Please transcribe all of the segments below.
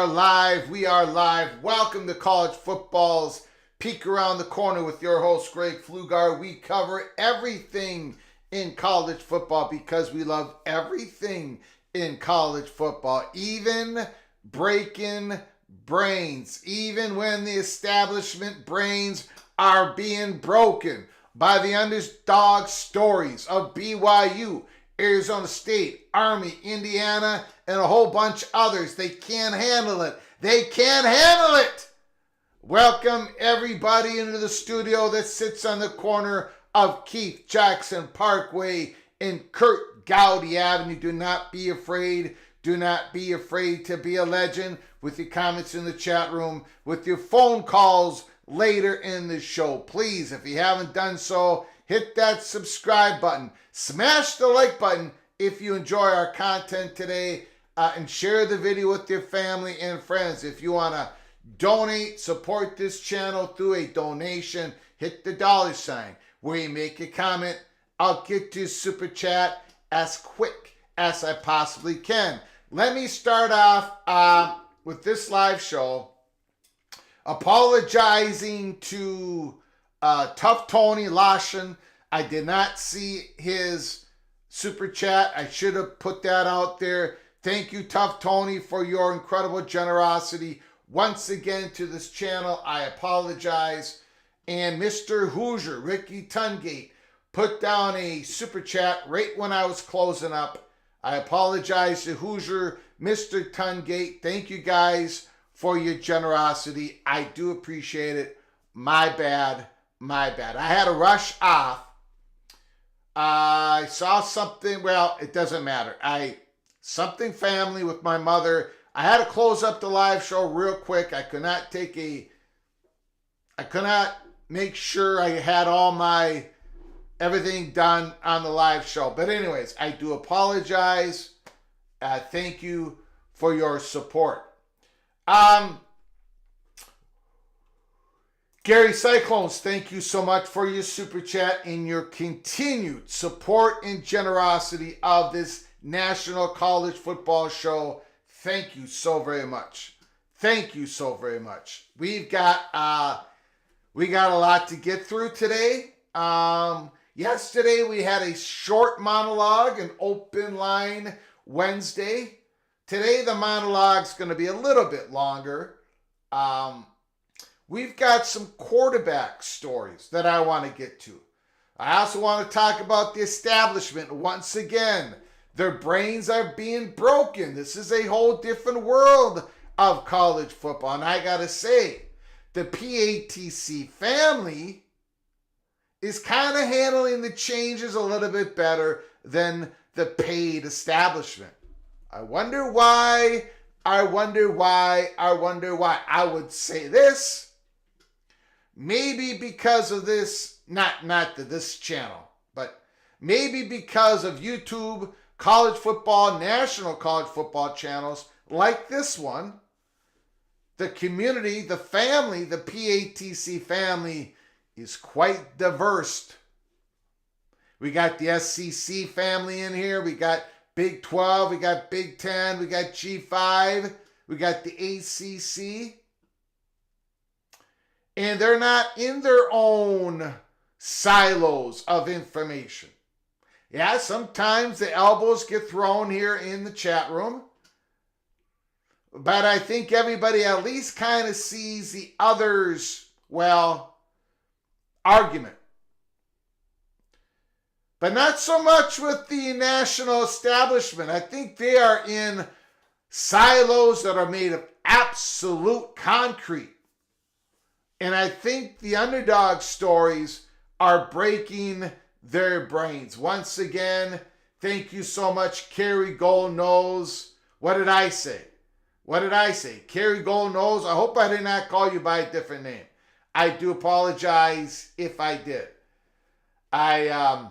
are live. We are live. Welcome to College Football's Peek Around the Corner with your host, Greg Pflugar. We cover everything in college football because we love everything in college football, even breaking brains, even when the establishment brains are being broken by the underdog stories of BYU, Arizona State, Army, Indiana, and a whole bunch others. They can't handle it. They can't handle it. Welcome everybody into the studio that sits on the corner of Keith Jackson Parkway and Kurt Gowdy Avenue. Do not be afraid. Do not be afraid to be a legend with your comments in the chat room, with your phone calls later in the show. Please, if you haven't done so, hit that subscribe button. Smash the like button if you enjoy our content today, and share the video with your family and friends. If you want to donate, support this channel through a donation, hit the dollar sign. Where you make a comment, I'll get to super chat as quick as I possibly can. Let me start off with this live show apologizing to Tough Tony Lashin. I did not see his super chat. I should have put that out there. Thank you, Tough Tony, for your incredible generosity once again to this channel. I apologize. And Mr. Hoosier, Ricky Tungate, put down a super chat right when I was closing up. I apologize to Hoosier, Mr. Tungate. Thank you guys for your generosity. I do appreciate it. My bad. My bad. I had to rush off. I saw something. Well, it doesn't matter. Something family with my mother. I had to close up the live show real quick. I could not make sure I had all my everything done on the live show. But anyways, I do apologize. Thank you for your support. Gary Cyclones, thank you so much for your super chat and your continued support and generosity of this National College Football Show. Thank you so very much. Thank you so very much. We got a lot to get through today. Yesterday we had a short monologue, an open line Wednesday. Today the monologue's going to be a little bit longer. We've got some quarterback stories that I want to get to. I also want to talk about the establishment once again. Their brains are being broken. This is a whole different world of college football. And I got to say, the PATC family is kind of handling the changes a little bit better than the paid establishment. I wonder why. I would say this. Maybe because of this, not this channel, but maybe because of YouTube, college football, national college football channels like this one. The community, the family, the PATC family is quite diverse. We got the SEC family in here. We got Big 12. We got Big 10. We got G5. We got the ACC. And they're not in their own silos of information. Yeah, sometimes the elbows get thrown here in the chat room. But I think everybody at least kind of sees the other's, argument. But not so much with the national establishment. I think they are in silos that are made of absolute concrete. And I think the underdog stories are breaking their brains. Once again, thank you so much, Carrie Gold Nose. What did I say? Carrie Gold Nose, I hope I did not call you by a different name. I do apologize if I did. I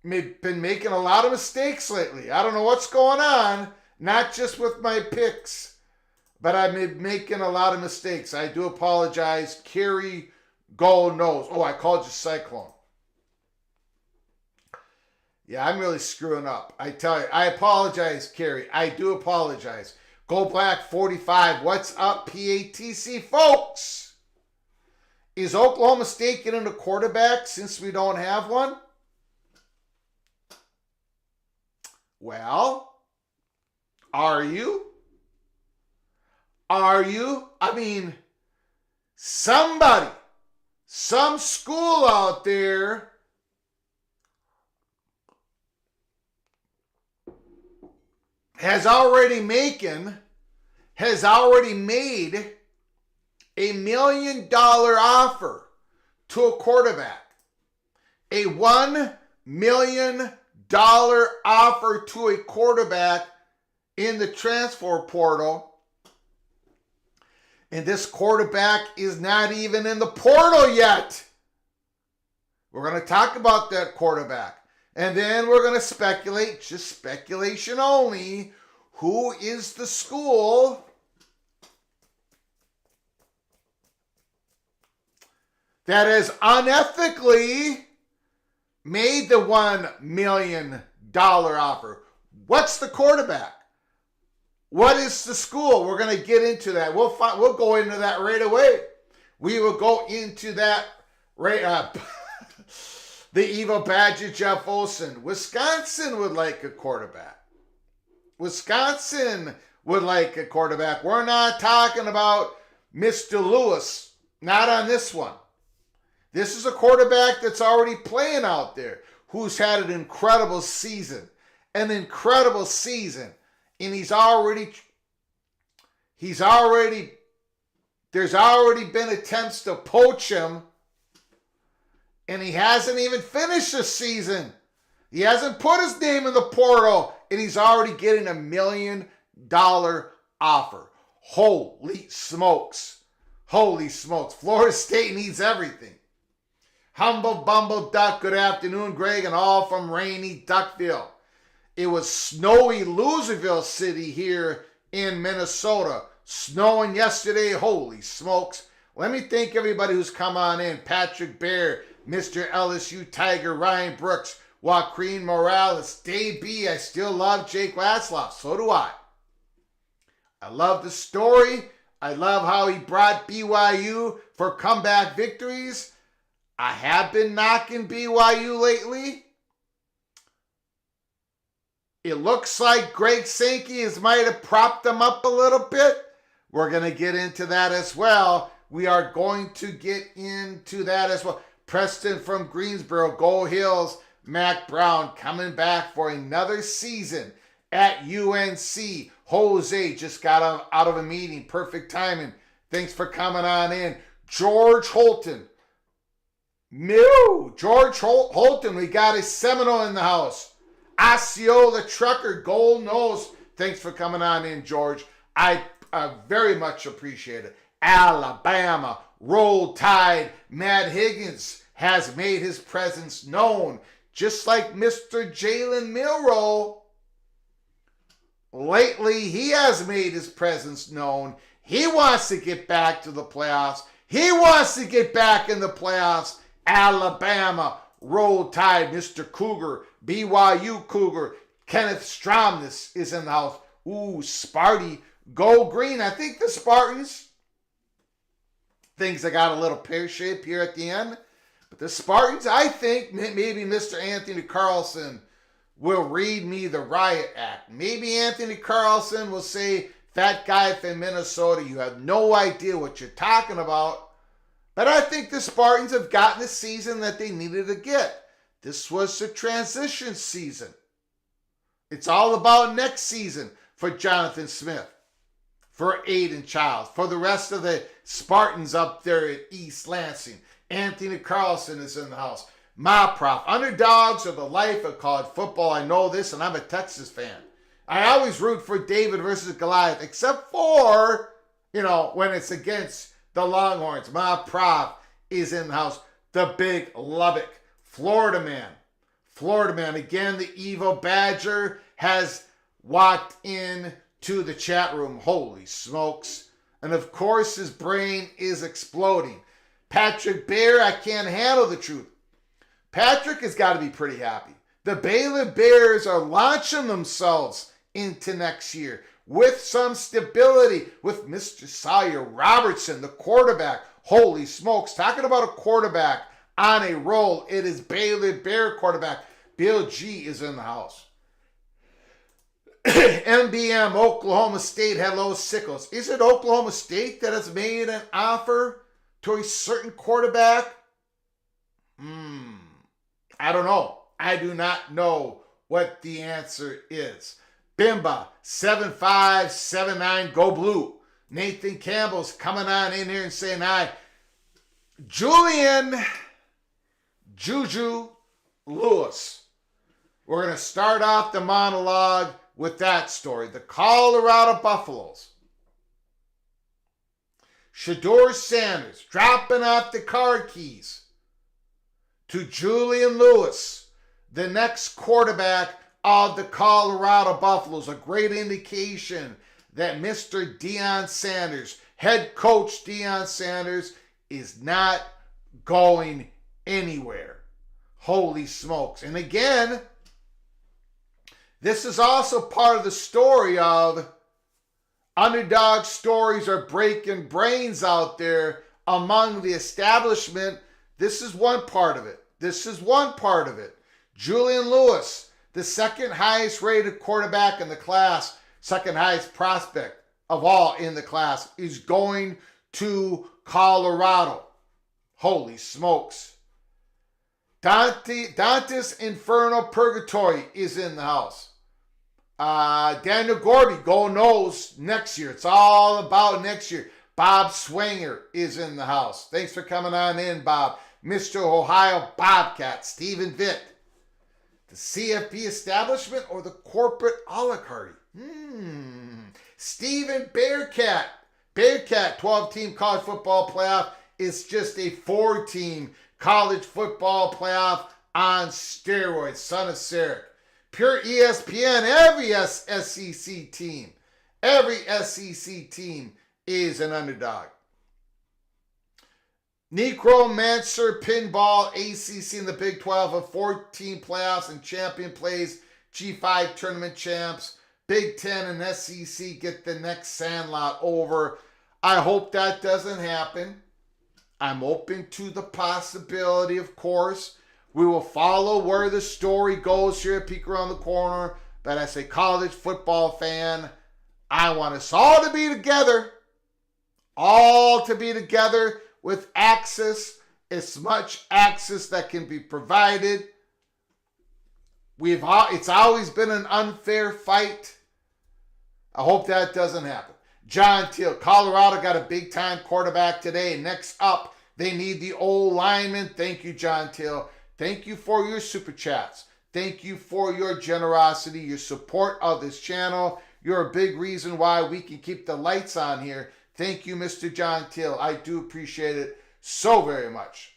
been making a lot of mistakes lately. I don't know what's going on, not just with my picks, but I've been making a lot of mistakes. I do apologize. Carrie Gold Nose. Oh, I called you Cyclone. Yeah, I'm really screwing up. I tell you, I apologize, Carrie. I do apologize. Go Black 45. What's up, PATC folks? Is Oklahoma State getting a quarterback since we don't have one? Well, are you? I mean, somebody, some school out there has already made $1 million offer to a quarterback. A $1 million offer to a quarterback in the transfer portal. And this quarterback is not even in the portal yet. We're going to talk about that quarterback. And then we're going to speculate, just speculation only, who is the school that has unethically made the $1 million offer. What's the quarterback? What is the school? We're going to get into that. We'll go into that right away. We will go into that right up. The evil badger Jeff Olson. Wisconsin would like a quarterback. We're not talking about Mr. Lewis. Not on this one. This is a quarterback that's already playing out there, who's had an incredible season. And there's already been attempts to poach him, and he hasn't even finished the season. He hasn't put his name in the portal, and he's already getting $1 million offer. Holy smokes. Holy smokes. Florida State needs everything. Humble Bumble Duck, good afternoon, Greg, and all from rainy Duckville. It was snowy Loserville City here in Minnesota. Snowing yesterday, holy smokes. Let me thank everybody who's come on in. Patrick Bear, Mr. LSU Tiger, Ryan Brooks, Joaquin Morales, Dave B. I still love Jake Watzlaw. So do I. I love the story. I love how he brought BYU for comeback victories. I have been knocking BYU lately. It looks like Greg Sankey might have propped them up a little bit. We're going to get into that as well. We are going to get into that as well. Preston from Greensboro, Go Hills, Mac Brown coming back for another season at UNC. Jose just got out of a meeting. Perfect timing. Thanks for coming on in. George Holton. George Holton, we got a Seminole in the house. Osceola Trucker, Gold Nose. Thanks for coming on in, George. I very much appreciate it. Alabama, Roll Tide. Matt Higgins has made his presence known. Just like Mr. Jalen Milroe. Lately, he has made his presence known. He wants to get back to the playoffs. He wants to get back in the playoffs. Alabama, Roll Tide, Mr. Cougar, BYU Cougar, Kenneth Stromness is in the house. Ooh, Sparty, Go Green. I think the Spartans, things that got a little pear-shaped here at the end. But the Spartans, I think maybe Mr. Anthony Carlson will read me the riot act. Maybe Anthony Carlson will say, fat guy from Minnesota, you have no idea what you're talking about. But I think the Spartans have gotten the season that they needed to get. This was the transition season. It's all about next season for Jonathan Smith, for Aiden Childs, for the rest of the Spartans up there at East Lansing. Anthony Carlson is in the house. My prof. Underdogs are the life of college football. I know this, and I'm a Texas fan. I always root for David versus Goliath, except for, when it's against the Longhorns. My prof is in the house. The big Lubbock, Florida man. Florida man. Again, the evil Badger has walked in to the chat room. Holy smokes. And of course, his brain is exploding. Patrick Bear, I can't handle the truth. Patrick has got to be pretty happy. The Baylor Bears are launching themselves into next year with some stability with Mr. Sawyer Robertson, the quarterback. Holy smokes. Talking about a quarterback on a roll. It is Baylor Bear quarterback. Bill G is in the house. MBM, Oklahoma State. Hello, Sickles. Is it Oklahoma State that has made an offer to a certain quarterback? I don't know. I do not know what the answer is. Bimba, 7579, go blue. Nathan Campbell's coming on in here and saying hi. Julian Juju Lewis. We're going to start off the monologue with that story. The Colorado Buffaloes. Shedeur Sanders dropping off the car keys to Julian Lewis, the next quarterback of the Colorado Buffaloes. A great indication that Mr. Deion Sanders, head coach Deion Sanders, is not going anywhere. Holy smokes. And again, this is also part of the story of underdog stories are breaking brains out there among the establishment. This is one part of it. Julian Lewis, the second highest rated quarterback in the class, second highest prospect of all in the class, is going to Colorado. Holy smokes. Dante's Inferno Purgatory is in the house. Daniel Gorby, go Nose next year. It's all about next year. Bob Swanger is in the house. Thanks for coming on in, Bob. Mr. Ohio Bobcat, Stephen Vitt. The CFB establishment or the corporate oligarchy? Stephen Bearcat. Bearcat 12-team college football playoff is just a 4-team college football playoff on steroids. Son of Sarek. Pure ESPN, every SEC team is an underdog. Necromancer Pinball ACC in the Big 12 of 14 playoffs and champion plays G5 tournament champs. Big 10 and SEC get the next Sandlot over. I hope that doesn't happen. I'm open to the possibility, of course. We will follow where the story goes here at Peek Around the Corner. But as a college football fan, I want us all to be together. All to be together with access, as much access that can be provided. It's always been an unfair fight. I hope that doesn't happen. John Teal, Colorado got a big-time quarterback today. Next up, they need the old lineman. Thank you, John Teal. Thank you for your super chats. Thank you for your generosity, your support of this channel. You're a big reason why we can keep the lights on here. Thank you, Mr. John Teal. I do appreciate it so very much.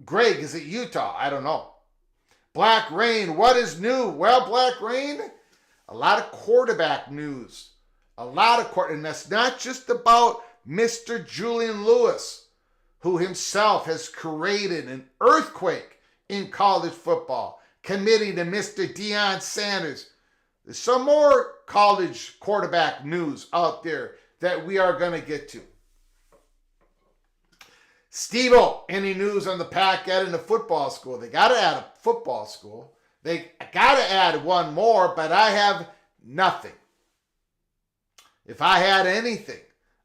Greg, is it Utah? I don't know. Black Rain, what is new? Well, Black Rain, a lot of quarterback news. And that's not just about Mr. Julian Lewis, who himself has created an earthquake in college football, committing to Mr. Deion Sanders. There's some more college quarterback news out there that we are going to get to. Steve-O, any news on the PATC and the football school? They got to add a football school. They got to add one more, but I have nothing. If I had anything,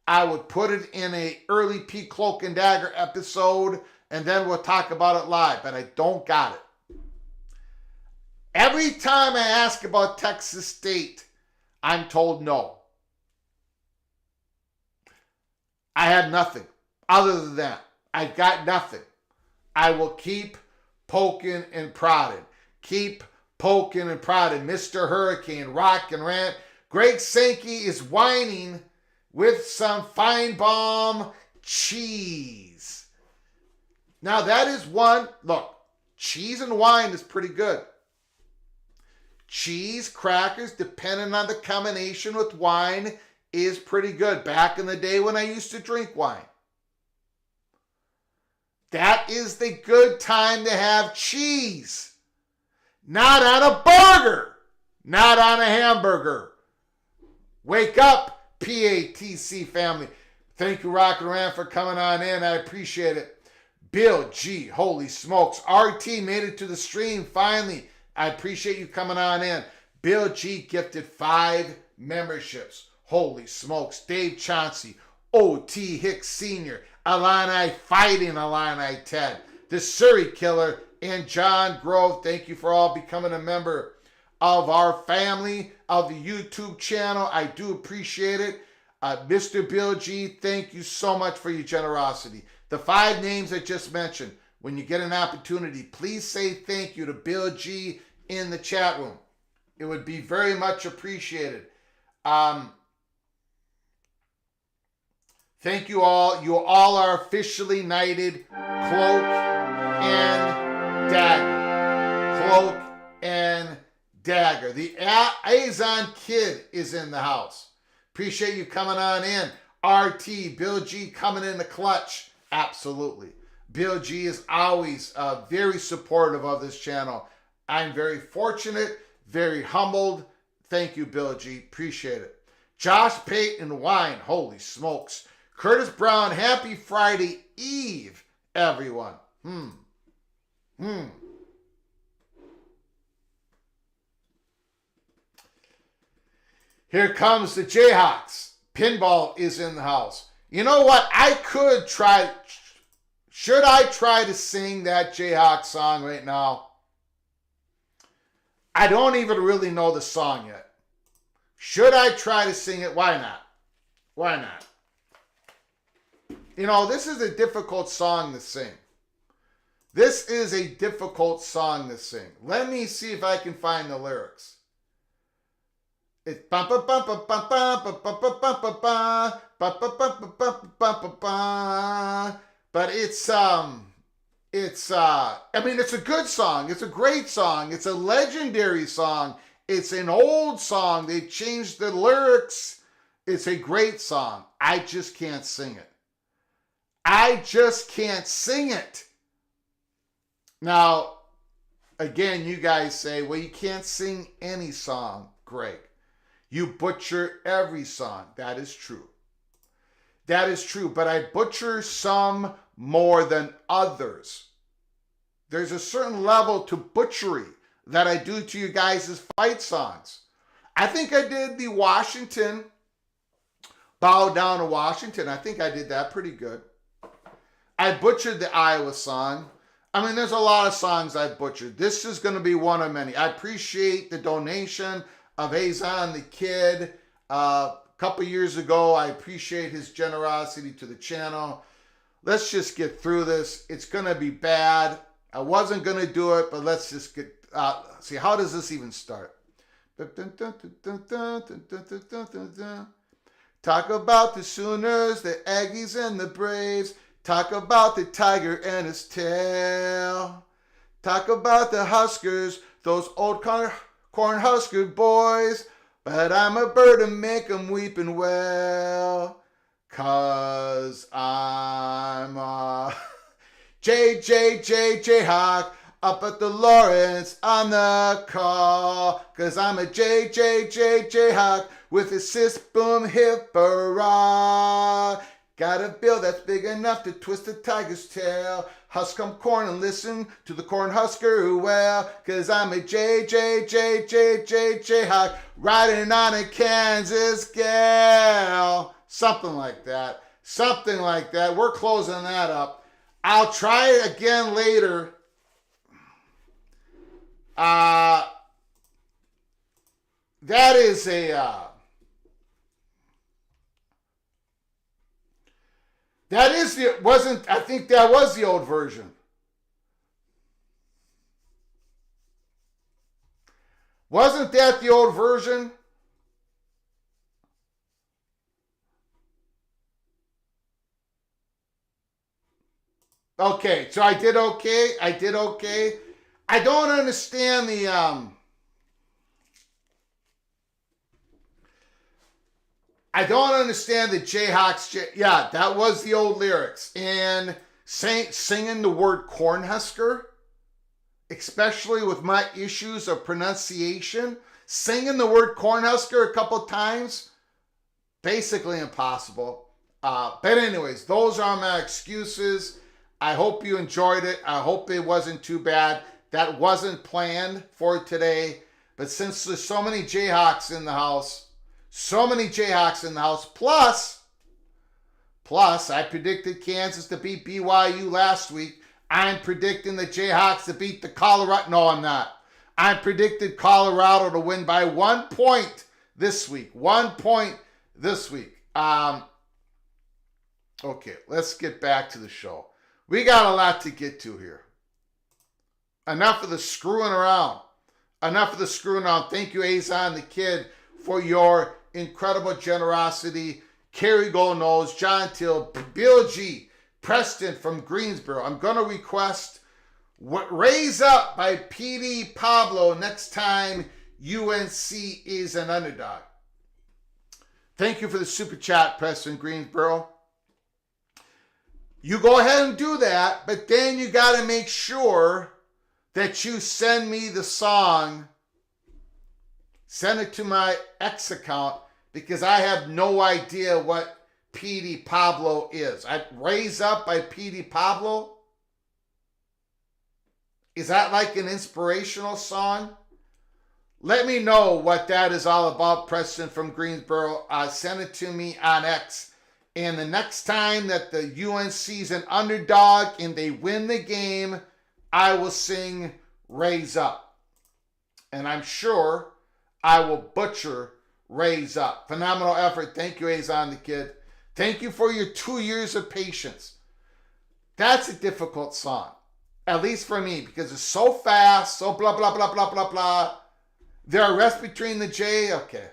I would put it in a early Peak Cloak and Dagger episode, and then we'll talk about it live, but I don't got it. Every time I ask about Texas State, I'm told no. I have nothing other than that. I've got nothing. I will keep poking and prodding. Keep poking and prodding. Mr. Hurricane, Rock and Rant. Greg Sankey is whining with some Fine Balm cheese. Now that is one, look, cheese and wine is pretty good. Cheese, crackers, depending on the combination with wine, is pretty good. Back in the day when I used to drink wine. That is the good time to have cheese. Not on a burger. Not on a hamburger. Wake up, PATC family. Thank you, Rock and Ram, for coming on in. I appreciate it. Bill G, holy smokes. RT made it to the stream finally. I appreciate you coming on in. Bill G gifted 5 memberships. Holy smokes. Dave Chauncey, O.T. Hicks Sr., Illini Fighting Illini Ted, the Surrey Killer, and John Grove. Thank you for all becoming a member of our family, of the YouTube channel. I do appreciate it. Mr. Bill G, thank you so much for your generosity. The 5 names I just mentioned, when you get an opportunity, please say thank you to Bill G in the chat room. It would be very much appreciated. Thank you all. You all are officially knighted. Cloak and Dagger. Cloak and Dagger. The Azon Kid is in the house. Appreciate you coming on in. RT, Bill G coming in the clutch. Absolutely. Bill G is always very supportive of this channel. I'm very fortunate, very humbled. Thank you, Bill G. Appreciate it. Josh Payton Wine. Holy smokes. Curtis Brown, happy Friday Eve, everyone. Here comes the Jayhawks. Pinball is in the house. You know what? I could try. Should I try to sing that Jayhawks song right now? I don't even really know the song yet. Should I try to sing it? Why not? Why not? You know, this is a difficult song to sing. This is a difficult song to sing. Let me see if I can find the lyrics. It's bum bum bum bum bum bum bum bum bum bum But it's I mean, it's a good song. It's a great song. It's a legendary song. It's an old song. They changed the lyrics. It's a great song. I just can't sing it. I just can't sing it. Now, again, you guys say, well, you can't sing any song, Greg. You butcher every song. That is true. That is true, but I butcher some more than others. There's a certain level to butchery that I do to you guys' fight songs. I think I did the Washington, Bow Down to Washington. I think I did that pretty good. I butchered the Iowa song. I mean, there's a lot of songs I butchered. This is going to be one of many. I appreciate the donation of Azan the Kid. A couple years ago, I appreciate his generosity to the channel. Let's just get through this. It's going to be bad. I wasn't going to do it, but let's just get, see, how does this even start? Talk about the Sooners, the Aggies, and the Braves. Talk about the tiger and his tail. Talk about the Huskers, those old Cornhusker boys. But I'm a bird and make 'em weep and wail. 'Cause I'm a Jayhawk up at the Lawrence on the call. 'Cause I'm a Jayhawk with a sis boom hip hurrah. Got a bill that's big enough to twist the tiger's tail. Husk come corn and listen to the Cornhusker wail. 'Cause I'm a Jayhawk riding on a Kansas gal. Something like that. Something like that. We're closing that up. I'll try it again later. That is a... that is the, wasn't, I think that was the old version. Wasn't that the old version? Okay, so I did okay. I did okay. I don't understand the, I don't understand the Jayhawks. Yeah, that was the old lyrics. And singing the word Cornhusker, especially with my issues of pronunciation, singing the word Cornhusker a couple times, basically impossible. But anyways, those are my excuses. I hope you enjoyed it. I hope it wasn't too bad. That wasn't planned for today. But since there's so many Jayhawks in the house, plus I predicted Kansas to beat BYU last week. I'm predicting the Jayhawks to beat the Colorado. No, I'm not. I predicted Colorado to win by 1 point this week. 1 point this week. Okay, let's get back to the show. We got a lot to get to here. Enough of the screwing around. Thank you, Azan the Kid, for your incredible generosity. Kerry Goldnose, John Till, Bill G, Preston from Greensboro. I'm going to request Raise Up by PD Pablo next time UNC is an underdog. Thank you for the super chat, Preston Greensboro. You go ahead and do that, but then you got to make sure that you send me the song. Send it to my X account because I have no idea what PD Pablo is. Raise Up by PD Pablo? Is that like an inspirational song? Let me know what that is all about, Preston from Greensboro. Send it to me on X. And the next time that the UNC's an underdog and they win the game, I will sing Raise Up. And I'm sure I will butcher Raise Up. Phenomenal effort. Thank you, Azan the Kid. Thank you for your 2 years of patience. That's a difficult song, at least for me, because it's so fast, so blah, blah, blah, blah, blah, blah. There are rests between the J. Okay.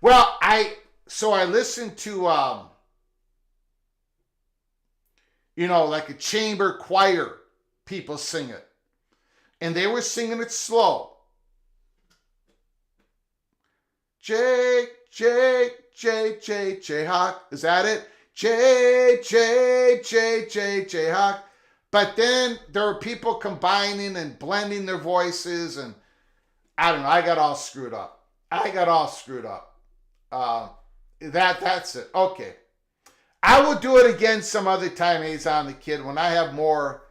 Well, I listened to like a chamber choir, people sing it. And they were singing it slow. Jake, Jake, Jayhawk. Is that it? Jayhawk. But then there were people combining and blending their voices, and I don't know. I got all screwed up. That's it. Okay. I will do it again some other time, Azon the Kid, when I have more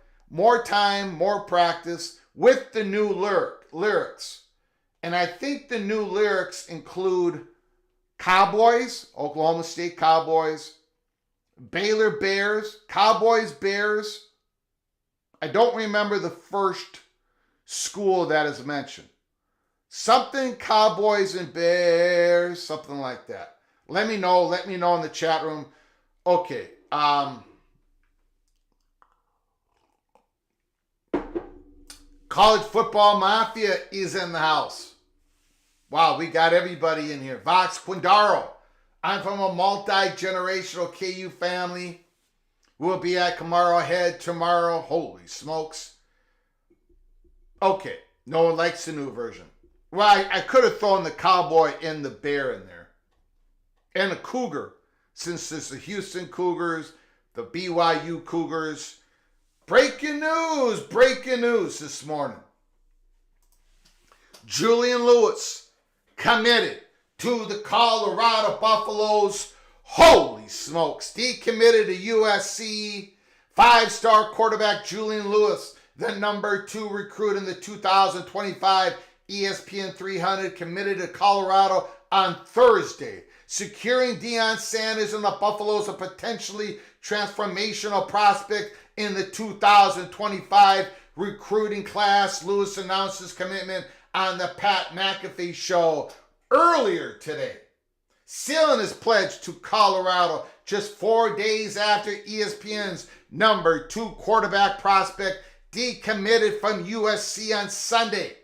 time, more practice with the new lyrics. And I think the new lyrics include Cowboys, Oklahoma State Cowboys, Baylor Bears, Cowboys Bears. I don't remember the first school that is mentioned. Something Cowboys and Bears, something like that. Let me know in the chat room. Okay. College Football Mafia is in the house. Wow, we got everybody in here. Vox Quindaro. I'm from a multi-generational KU family. We'll be at Camaro Head tomorrow. Holy smokes. Okay, no one likes the new version. Well, I could have thrown the cowboy and the bear in there. And the cougar, since there's the Houston Cougars, the BYU Cougars. Breaking news this morning. Julian Lewis committed to the Colorado Buffaloes. Holy smokes. Decommitted to USC. 5-star quarterback Julian Lewis, the number 2 recruit in the 2025 ESPN 300, committed to Colorado on Thursday, securing Deion Sanders and the Buffaloes a potentially transformational prospect in the 2025 recruiting class. Lewis announced his commitment on the Pat McAfee show earlier today, sealing his pledge to Colorado just 4 days after ESPN's number 2 quarterback prospect decommitted from USC on Sunday.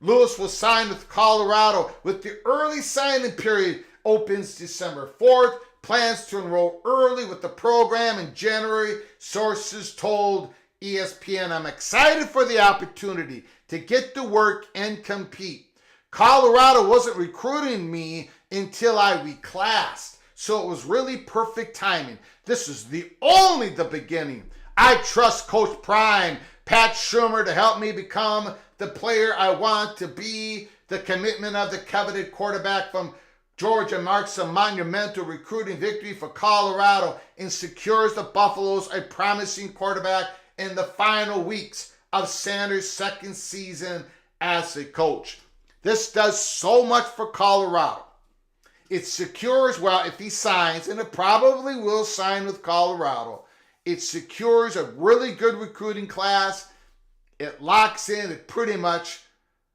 Lewis will sign with Colorado with the early signing period opens December 4th. Plans to enroll early with the program in January, sources told ESPN. I'm excited for the opportunity to get to work and compete. Colorado wasn't recruiting me until I reclassed, so it was really perfect timing. This is only the beginning. I trust Coach Prime, Pat Schumer, to help me become the player I want to be. The commitment of the coveted quarterback from Georgia marks a monumental recruiting victory for Colorado and secures the Buffaloes a promising quarterback in the final weeks of Sanders' second season as a coach. This does so much for Colorado. It secures, well, if he signs, and it probably will sign with Colorado, it secures a really good recruiting class. It locks in it pretty much,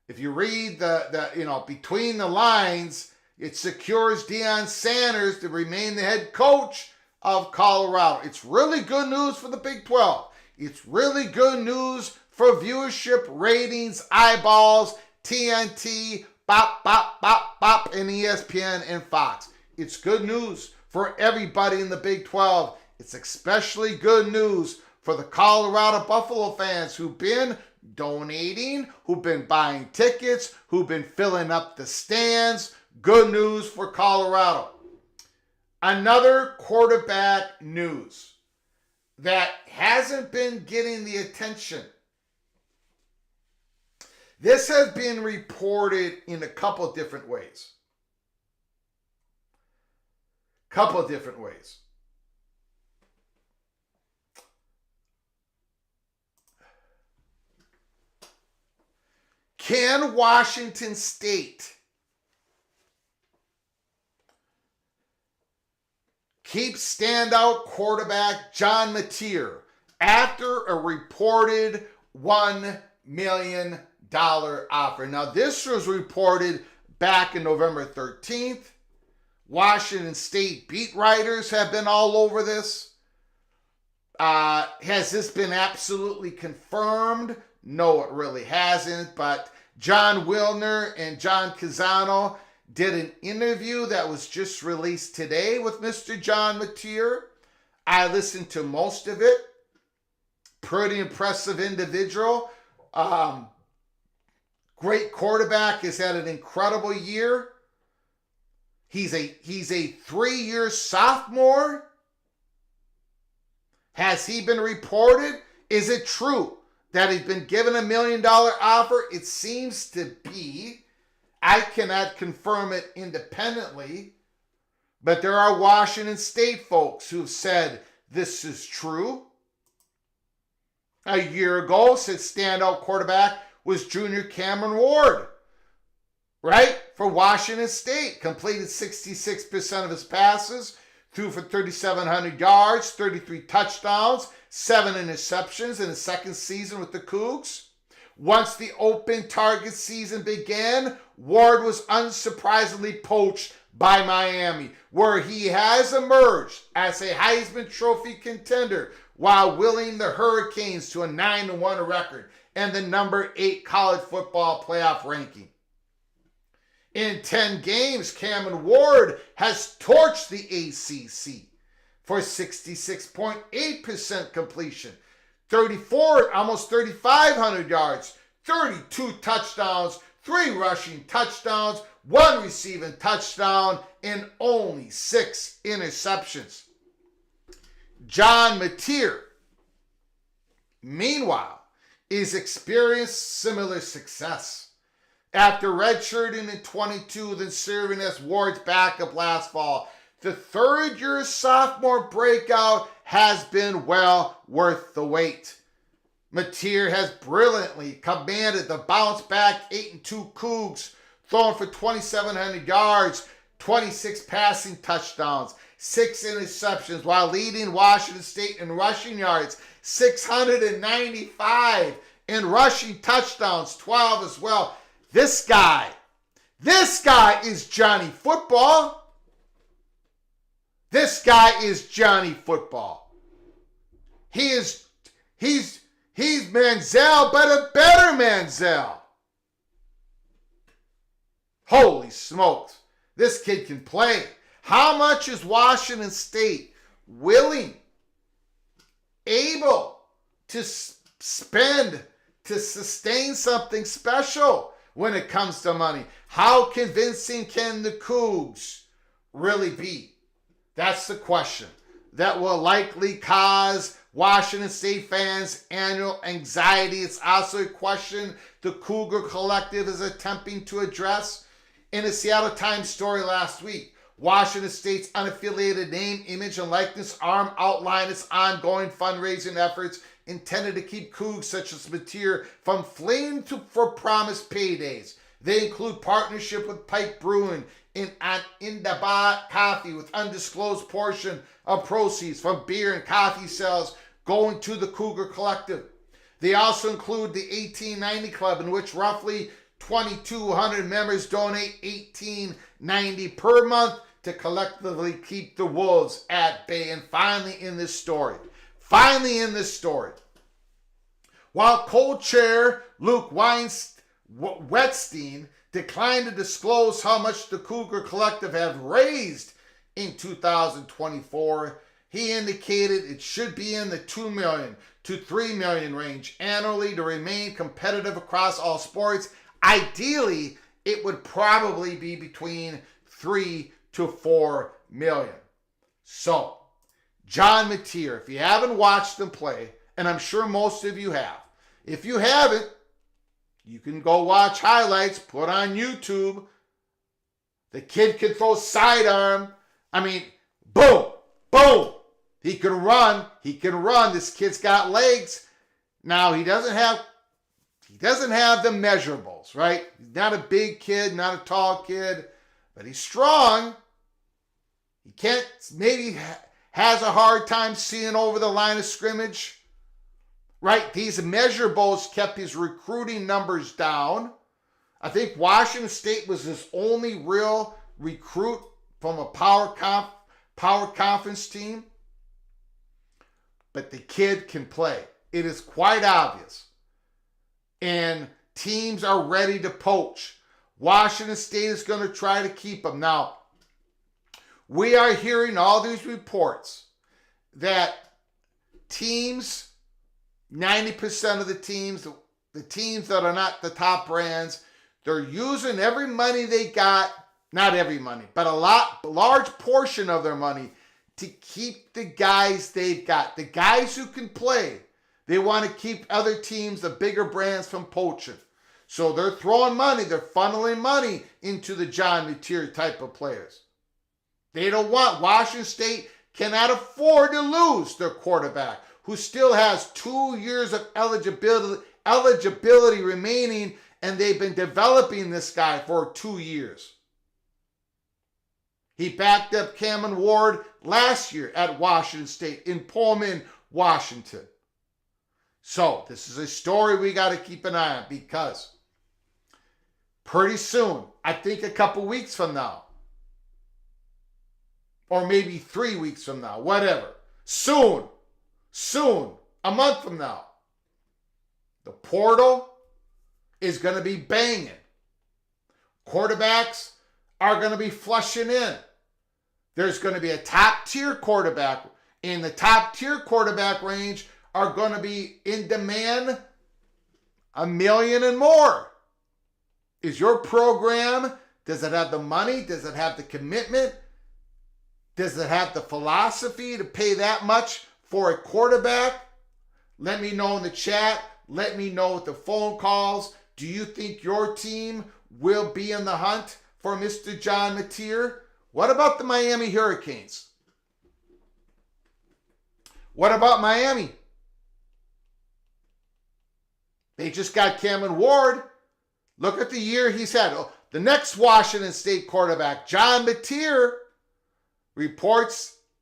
if you read the between the lines, it secures Deion Sanders to remain the head coach of Colorado. It's really good news for the Big 12. It's really good news for viewership, ratings, eyeballs, TNT, bop, bop, bop, bop, and ESPN and Fox. It's good news for everybody in the Big 12. It's especially good news for the Colorado Buffalo fans who've been donating, who've been buying tickets, who've been filling up the stands. Good news for Colorado. Another quarterback news that hasn't been getting the attention. This has been reported in a couple different ways. Can Washington State keep standout quarterback John Mateer after a reported $1 million offer? Now, this was reported back in November 13th. Washington State beat writers have been all over this. Has this been absolutely confirmed? No, it really hasn't, but John Wilner and John Casano did an interview that was just released today with Mr. John Mateer. I listened to most of it. Pretty impressive individual. Great quarterback. Has had an incredible year. He's a 3-year sophomore. Has he been reported? Is it true that he's been given $1 million offer? It seems to be. I cannot confirm it independently, but there are Washington State folks who've said this is true. A year ago, said standout quarterback was junior Cameron Ward, right? For Washington State. Completed 66% of his passes, threw for 3,700 yards, 33 touchdowns, 7 interceptions in his second season with the Cougs. Once the open target season began, Ward was unsurprisingly poached by Miami, where he has emerged as a Heisman Trophy contender while willing the Hurricanes to a 9-1 record and the number 8 college football playoff ranking. In 10 games, Cameron Ward has torched the ACC for 66.8% completion, almost 3,500 yards, 32 touchdowns, 3 rushing touchdowns, 1 receiving touchdown, and only 6 interceptions. John Mateer, meanwhile, is experienced similar success. After redshirting in 22, then serving as Ward's backup last fall, the third-year sophomore breakout has been well worth the wait. Mateer has brilliantly commanded the bounce-back 8-2 Cougs, throwing for 2,700 yards, 26 passing touchdowns, 6 interceptions, while leading Washington State in rushing yards, 695, and rushing touchdowns, 12 as well. This guy is Johnny Football. This guy is Johnny Football. He's Manziel, but a better Manziel. Holy smokes. This kid can play. How much is Washington State willing, able to spend to sustain something special when it comes to money? How convincing can the Cougs really be? That's the question that will likely cause Washington State fans annual anxiety. It's also a question the Cougar Collective is attempting to address. In a Seattle Times story last week, Washington State's unaffiliated name, image, and likeness arm outlined its ongoing fundraising efforts intended to keep Cougs such as Mateer from fleeing for promised paydays. They include partnership with Pike Brewing and Indaba Coffee with undisclosed portion of proceeds from beer and coffee sales going to the Cougar Collective. They also include the 1890 Club, in which roughly 2,200 members donate $18.90 per month to collectively keep the Wolves at bay. And finally in this story, while co-chair Luke Wetstein declined to disclose how much the Cougar Collective have raised in 2024, he indicated it should be in the $2 million to $3 million range annually to remain competitive across all sports. Ideally, it would probably be between 3 to 4 million. So, John Mateer, if you haven't watched him play, and I'm sure most of you have, if you haven't, you can go watch highlights, put on YouTube. The kid can throw sidearm. I mean, boom, boom. He can run. This kid's got legs. Now, he doesn't have the measurables, right? He's not a big kid, not a tall kid, but he's strong. He maybe has a hard time seeing over the line of scrimmage, right? These measurables kept his recruiting numbers down. I think Washington State was his only real recruit from a power conference team. But the kid can play. It is quite obvious. And teams are ready to poach. Washington State is going to try to keep him. Now, we are hearing all these reports that teams 90% of the teams that are not the top brands, they're using every money they got, not every money, but a large portion of their money to keep the guys they've got. The guys who can play, they want to keep other teams, the bigger brands, from poaching. So they're throwing money, they're funneling money into the John Mateer type of players. They don't want, Washington State cannot afford to lose their quarterback, who still has 2 years of eligibility remaining, and they've been developing this guy for 2 years. He backed up Cameron Ward last year at Washington State in Pullman, Washington. So this is a story we got to keep an eye on, because pretty soon, I think a couple weeks from now, or maybe 3 weeks from now, whatever, soon, a month from now, the portal is going to be banging. Quarterbacks are going to be flushing in. There's going to be a top-tier quarterback. In the top-tier quarterback range are going to be in demand $1 million and more. Is your program, does it have the money? Does it have the commitment? Does it have the philosophy to pay that much for a quarterback? Let me know in the chat. Let me know with the phone calls. Do you think your team will be in the hunt for Mr. John Mateer? What about the Miami Hurricanes? What about Miami? They just got Cameron Ward. Look at the year he's had. The next Washington State quarterback, John Mateer,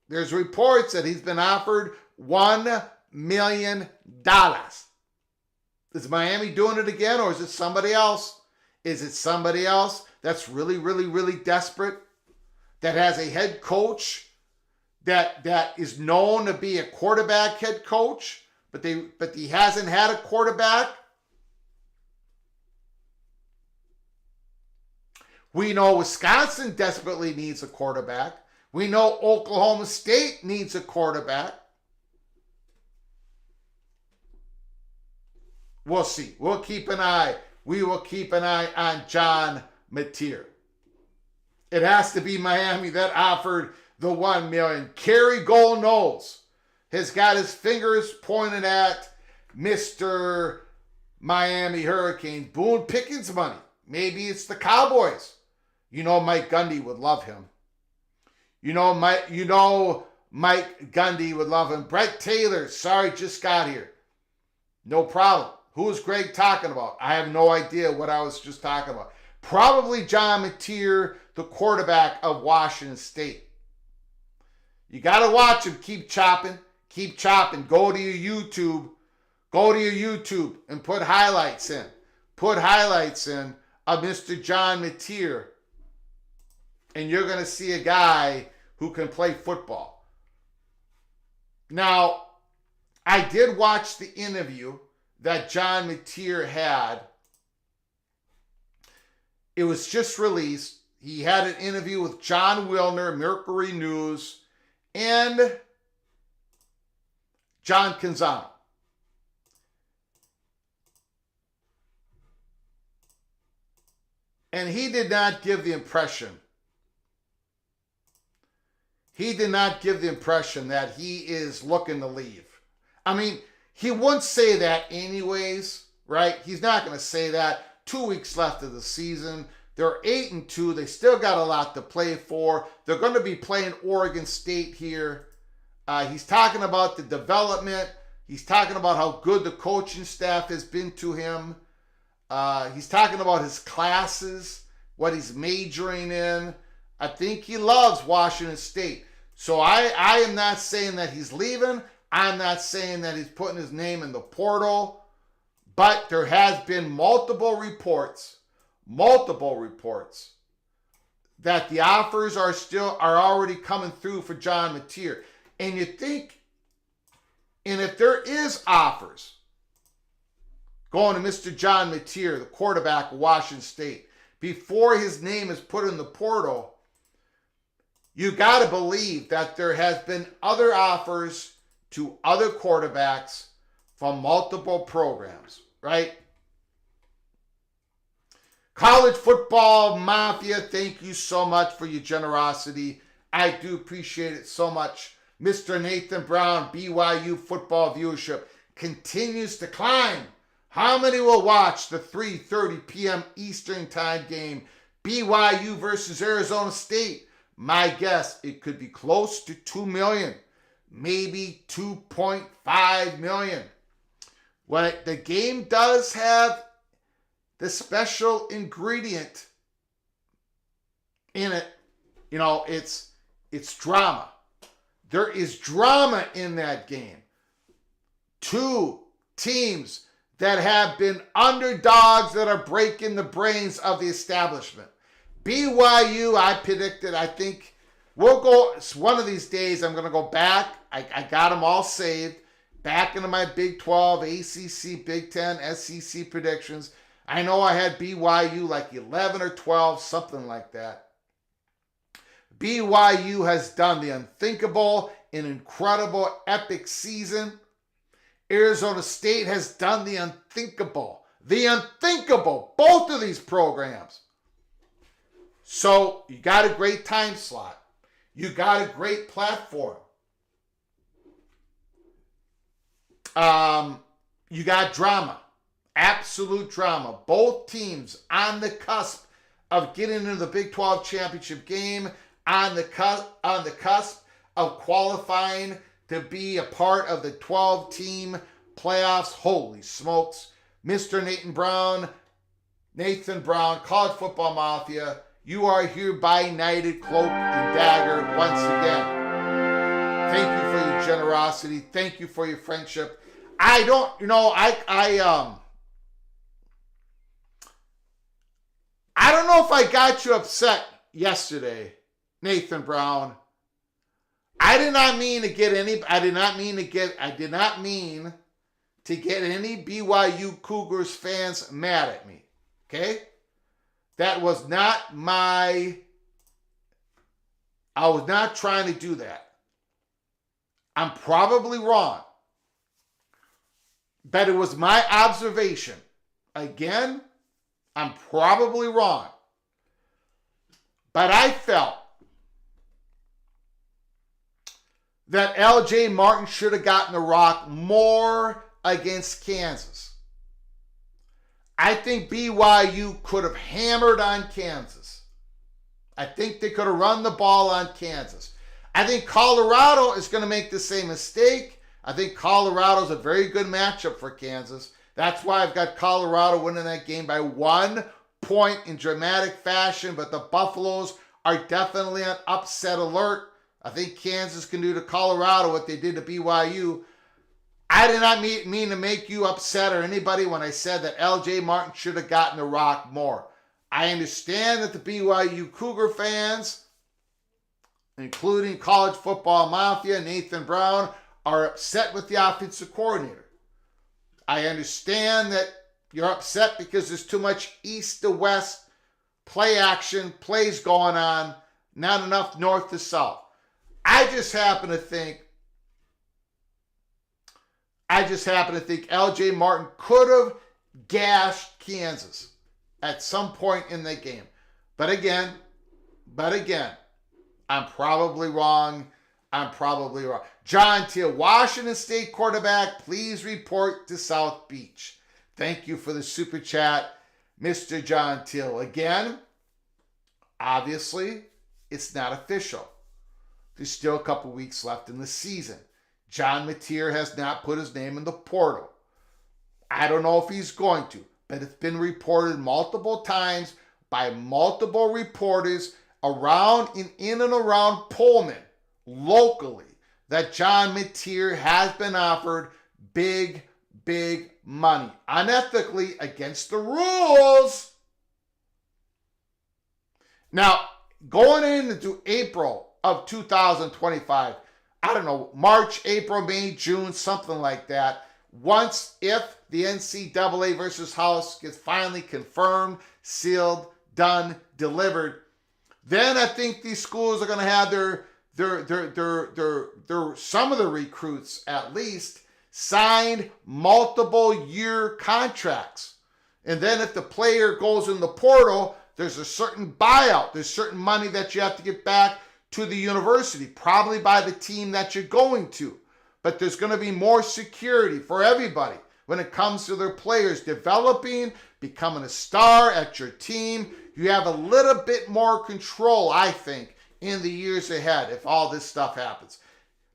there's reports that he's been offered $1 million. Is Miami doing it again, or is it somebody else? Is it somebody else that's really, really, really desperate, that has a head coach that is known to be a quarterback head coach, but he hasn't had a quarterback? We know Wisconsin desperately needs a quarterback. We know Oklahoma State needs a quarterback. We'll see. We'll keep an eye. We will keep an eye on John Mateer. It has to be Miami that offered the $1 million. Kerry Gold Knowles has got his fingers pointed at Mr. Miami Hurricanes. Boone Pickens money. Maybe it's the Cowboys. You know Mike Gundy would love him. You know Mike Gundy would love him. Brett Taylor, sorry, just got here. No problem. Who was Greg talking about? I have no idea what I was just talking about. Probably John Mateer, the quarterback of Washington State. You got to watch him. Keep chopping. Keep chopping. Go to your YouTube. Go to your YouTube and put highlights in. Put highlights in of Mr. John Mateer. And you're going to see a guy who can play football. Now, I did watch the interview that John Mateer had. It was just released. He had an interview with John Wilner, Mercury News, and John Canzano. And he did not give the impression that he is looking to leave. I mean, he wouldn't say that anyways, right? He's not going to say that. 2 weeks left of the season. They're 8-2. They still got a lot to play for. They're going to be playing Oregon State here. He's talking about the development. He's talking about how good the coaching staff has been to him. He's talking about his classes, what he's majoring in. I think he loves Washington State. So I am not saying that he's leaving. I'm not saying that he's putting his name in the portal. But there has been multiple reports that the offers are already coming through for John Mateer. And you think, and if there is offers going to Mr. John Mateer, the quarterback of Washington State, before his name is put in the portal, you got to believe that there has been other offers to other quarterbacks from multiple programs, right? College Football Mafia, thank you so much for your generosity. I do appreciate it so much. Mr. Nathan Brown, BYU football viewership continues to climb. How many will watch the 3:30 p.m. Eastern time game, BYU versus Arizona State? My guess, it could be close to 2 million, maybe 2.5 million. Well, the game does have the special ingredient in it. You know, it's drama. There is drama in that game. Two teams that have been underdogs that are breaking the brains of the establishment. BYU, I predicted, I think we'll go, one of these days I'm going to go back. I got them all saved. Back into my Big 12, ACC, Big 10, SEC predictions. I know I had BYU like 11 or 12, something like that. BYU has done the unthinkable, an incredible, epic season. Arizona State has done the unthinkable. The unthinkable, both of these programs. So you got a great time slot. You got a great platform. You got drama. Absolute drama. Both teams on the cusp of getting into the Big 12 championship game, on the cusp of qualifying to be a part of the 12-team playoffs. Holy smokes. Mr. Nathan Brown, College Football Mafia, you are hereby knighted, cloak, and dagger once again. Thank you for your generosity. Thank you for your friendship. I don't know if I got you upset yesterday, Nathan Brown. I did not mean to get any BYU Cougars fans mad at me. Okay? That was not I was not trying to do that. I'm probably wrong. But it was my observation. Again, I'm probably wrong. But I felt that LJ Martin should have gotten the rock more against Kansas. I think BYU could have hammered on Kansas. I think they could have run the ball on Kansas. I think Colorado is going to make the same mistake. I think Colorado is a very good matchup for Kansas. That's why I've got Colorado winning that game by 1 point in dramatic fashion, but the Buffaloes are definitely on upset alert. I think Kansas can do to Colorado what they did to BYU. I did not mean to make you upset or anybody when I said that LJ Martin should have gotten the rock more. I understand that the BYU Cougar fans, including College Football Mafia, Nathan Brown, are upset with the offensive coordinator. I understand that you're upset because there's too much east to west play action, plays going on, not enough north to south. I just happen to think LJ Martin could have gashed Kansas at some point in the game. But again, I'm probably wrong. John Teal, Washington State quarterback, please report to South Beach. Thank you for the super chat, Mr. John Teal. Again, obviously, it's not official. There's still a couple weeks left in the season. John Mateer has not put his name in the portal. I don't know if he's going to, but it's been reported multiple times by multiple reporters around in and around Pullman, locally, that John Mateer has been offered big money, unethically, against the rules. Now, going into April of 2025, I don't know, March, April, May, June, something like that, if the NCAA versus House gets finally confirmed, sealed, done, delivered, then I think these schools are going to have their some of the recruits at least signed multiple year contracts. And then if the player goes in the portal, there's a certain buyout. There's certain money that you have to get back to the university, probably by the team that you're going to. But there's going to be more security for everybody when it comes to their players developing, becoming a star at your team. You have a little bit more control, I think, in the years ahead if all this stuff happens.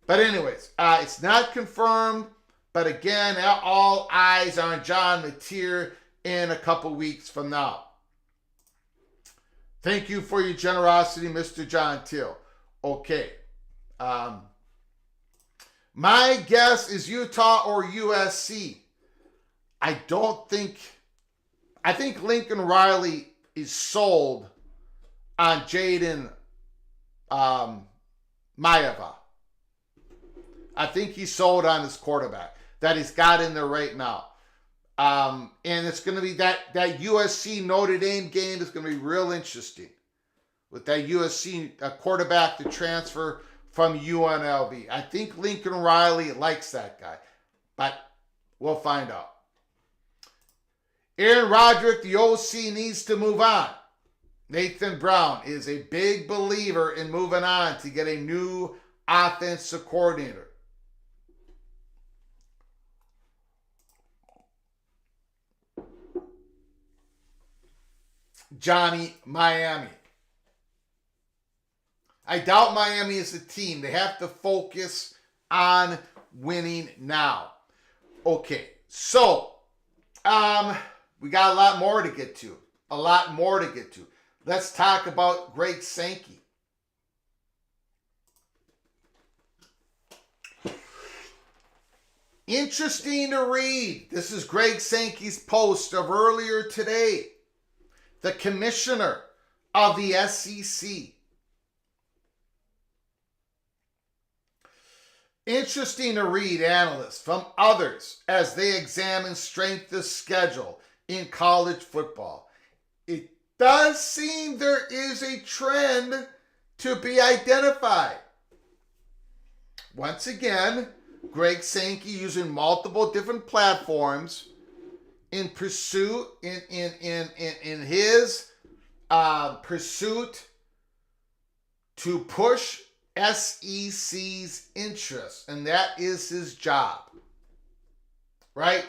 But anyways, it's not confirmed. But again, all eyes are on John Mateer in a couple weeks from now. Thank you for your generosity, Mr. John Till. Okay. My guess is Utah or USC. I think Lincoln Riley is sold on Jaden Maeva. I think he's sold on his quarterback that he's got in there right now. And it's going to be that USC Notre Dame game is going to be real interesting with that USC quarterback to transfer from UNLV. I think Lincoln Riley likes that guy, but we'll find out. Aaron Roderick, the OC, needs to move on. Nathan Brown is a big believer in moving on to get a new offensive coordinator. Johnny, Miami. I doubt Miami is a team. They have to focus on winning now. Okay, so we got a lot more to get to. Let's talk about Greg Sankey. Interesting to read. This is Greg Sankey's post of earlier today. The commissioner of the SEC. Interesting to read analysts from others as they examine strength of schedule in college football. It does seem there is a trend to be identified. Once again, Greg Sankey using multiple different platforms in pursuit in his pursuit to push SEC's interests, and that is his job, right?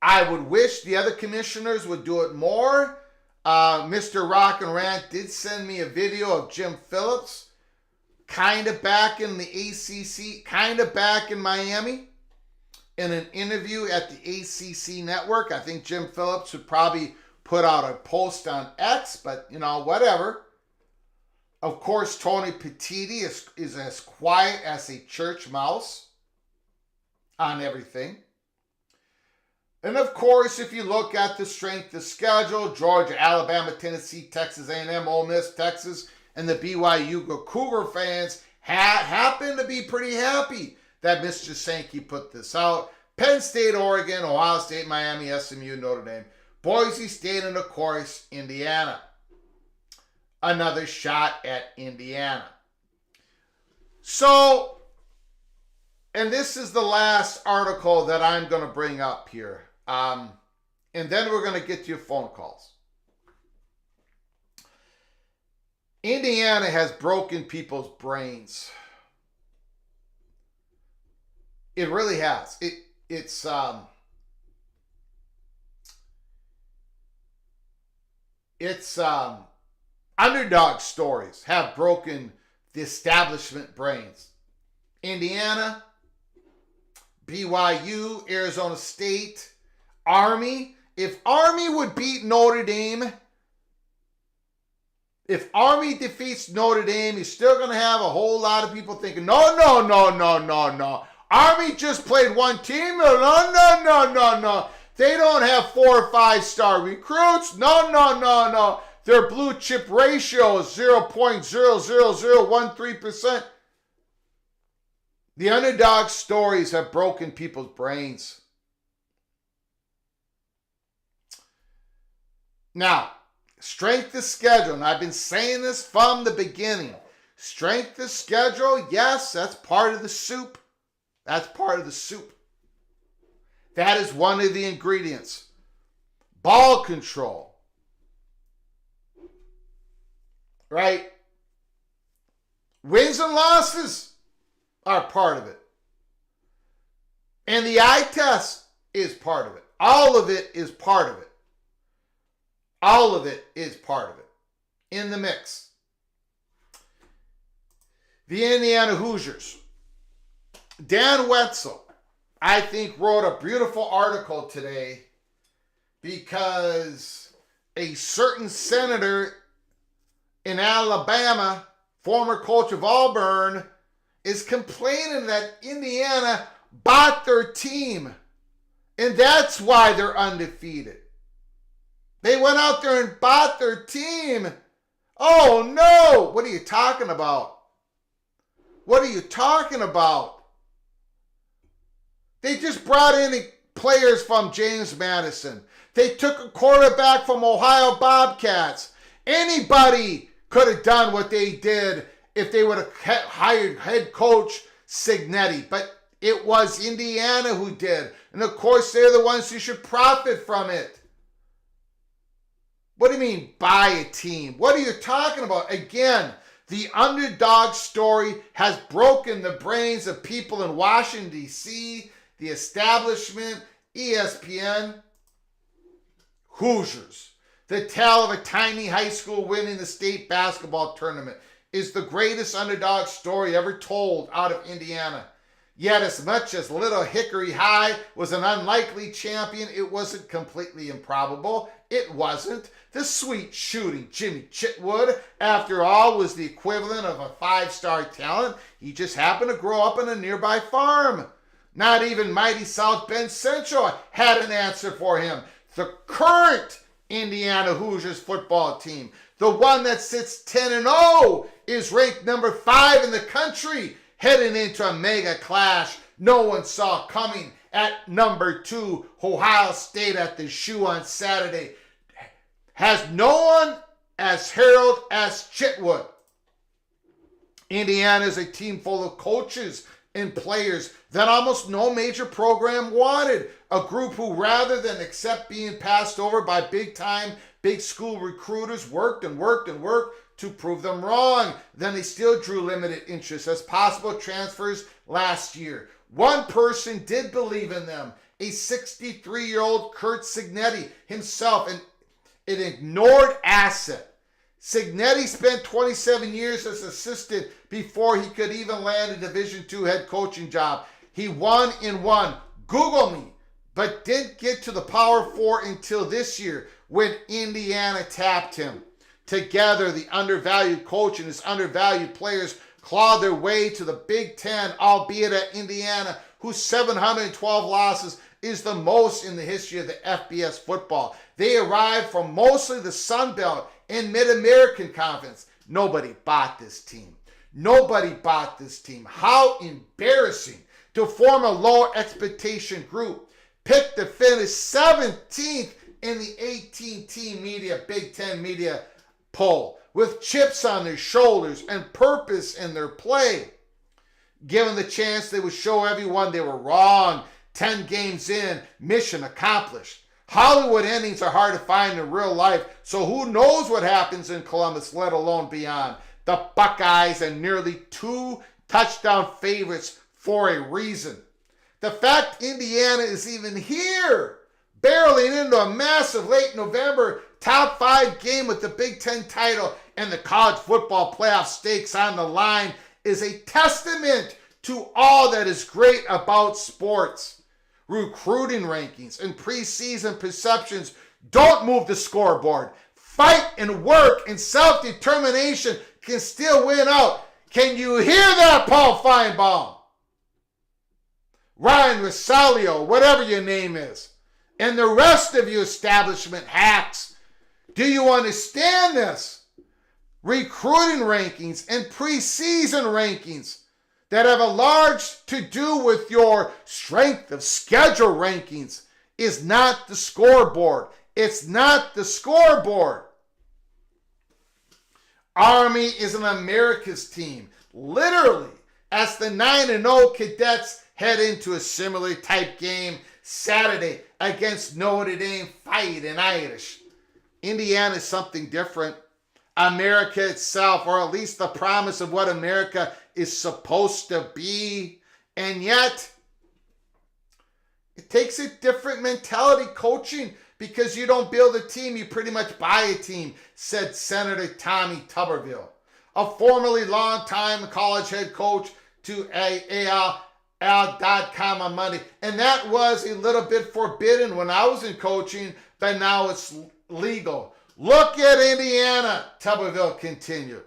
I would wish the other commissioners would do it more. Mr. Rock and Rant did send me a video of Jim Phillips, kind of back in the ACC, kind of back in Miami, in an interview at the ACC network. I think Jim Phillips would probably put out a post on X, but whatever. Of course, Tony Petitti is as quiet as a church mouse on everything. And of course, if you look at the strength of schedule, Georgia, Alabama, Tennessee, Texas A&M, Ole Miss, Texas, and the BYU Cougar fans happen to be pretty happy that Mr. Sankey put this out. Penn State, Oregon, Ohio State, Miami, SMU, Notre Dame, Boise State, and of course, Indiana. Another shot at Indiana. So, and this is the last article that I'm going to bring up here. And then we're going to get to your phone calls. Indiana has broken people's brains. It really has. It's underdog stories have broken the establishment brains. Indiana, BYU, Arizona State, Army. If Army would beat Notre Dame, if Army defeats Notre Dame, you're still going to have a whole lot of people thinking, no. Army just played one team. No. They don't have 4 or 5 star recruits. No. Their blue chip ratio is 0.00013%. The underdog stories have broken people's brains. Now, strength of schedule, and I've been saying this from the beginning. Strength of schedule, yes, that's part of the soup. That's part of the soup. That is one of the ingredients. Ball control. Right? Wins and losses are part of it. And the eye test is part of it. All of it is part of it. All of it is part of it. In the mix. The Indiana Hoosiers. Dan Wetzel, I think, wrote a beautiful article today because a certain senator in Alabama, former coach of Auburn, is complaining that Indiana bought their team. And that's why they're undefeated. They went out there and bought their team. Oh no! What are you talking about? What are you talking about? They just brought in players from James Madison. They took a quarterback from Ohio Bobcats. Anybody could have done what they did if they would have hired head coach Cignetti. But it was Indiana who did. And of course, they're the ones who should profit from it. What do you mean, buy a team? What are you talking about? Again, the underdog story has broken the brains of people in Washington, D.C., the establishment, ESPN. Hoosiers. The tale of a tiny high school winning the state basketball tournament is the greatest underdog story ever told out of Indiana. Yet as much as Little Hickory High was an unlikely champion, it wasn't completely improbable. It wasn't. The sweet shooting Jimmy Chitwood, after all, was the equivalent of a 5-star talent. He just happened to grow up on a nearby farm. Not even mighty South Bend Central had an answer for him. The current Indiana Hoosiers football team, the one that sits 10-0, is ranked number 5 in the country, heading into a mega clash no one saw coming at number 2, Ohio State at the Shoe on Saturday. Has no one as heralded as Chitwood. Indiana is a team full of coaches and players that almost no major program wanted. A group who, rather than accept being passed over by big-time, big school recruiters, worked to prove them wrong. Then they still drew limited interest as possible transfers last year. One person did believe in them, a 63-year-old Curt Cignetti himself, an ignored asset. Cignetti spent 27 years as assistant before he could even land a Division II head coaching job. He won in one. Google me. But didn't get to the Power Four until this year when Indiana tapped him. Together, the undervalued coach and his undervalued players clawed their way to the Big Ten, albeit at Indiana, whose 712 losses is the most in the history of the FBS football. They arrived from mostly the Sun Belt and Mid-American Conference. Nobody bought this team. Nobody bought this team. How embarrassing to form a low expectation group. Picked to finish 17th in the 18-team Big Ten media poll, with chips on their shoulders and purpose in their play. Given the chance, they would show everyone they were wrong. 10 games in, mission accomplished. Hollywood endings are hard to find in real life, so who knows what happens in Columbus, let alone beyond. The Buckeyes are nearly 2 touchdown favorites for a reason. The fact Indiana is even here, barreling into a massive late November top 5 game with the Big Ten title and the college football playoff stakes on the line, is a testament to all that is great about sports. Recruiting rankings and preseason perceptions don't move the scoreboard. Fight and work and self-determination can still win out. Can you hear that, Paul Feinbaum? Ryan Rosalio, whatever your name is, and the rest of you establishment hacks. Do you understand this? Recruiting rankings and preseason rankings that have a large to do with your strength of schedule rankings is not the scoreboard. It's not the scoreboard. Army is an America's team. Literally, as the 9-0 cadets head into a similar type game, Saturday against Notre Dame Fighting Irish. Indiana is something different. America itself, or at least the promise of what America is supposed to be. And yet, it takes a different mentality coaching, because you don't build a team, you pretty much buy a team, said Senator Tommy Tuberville, a formerly long-time college head coach to AL.com on Monday. And that was a little bit forbidden when I was in coaching, but now it's legal. Look at Indiana, Tuberville continued.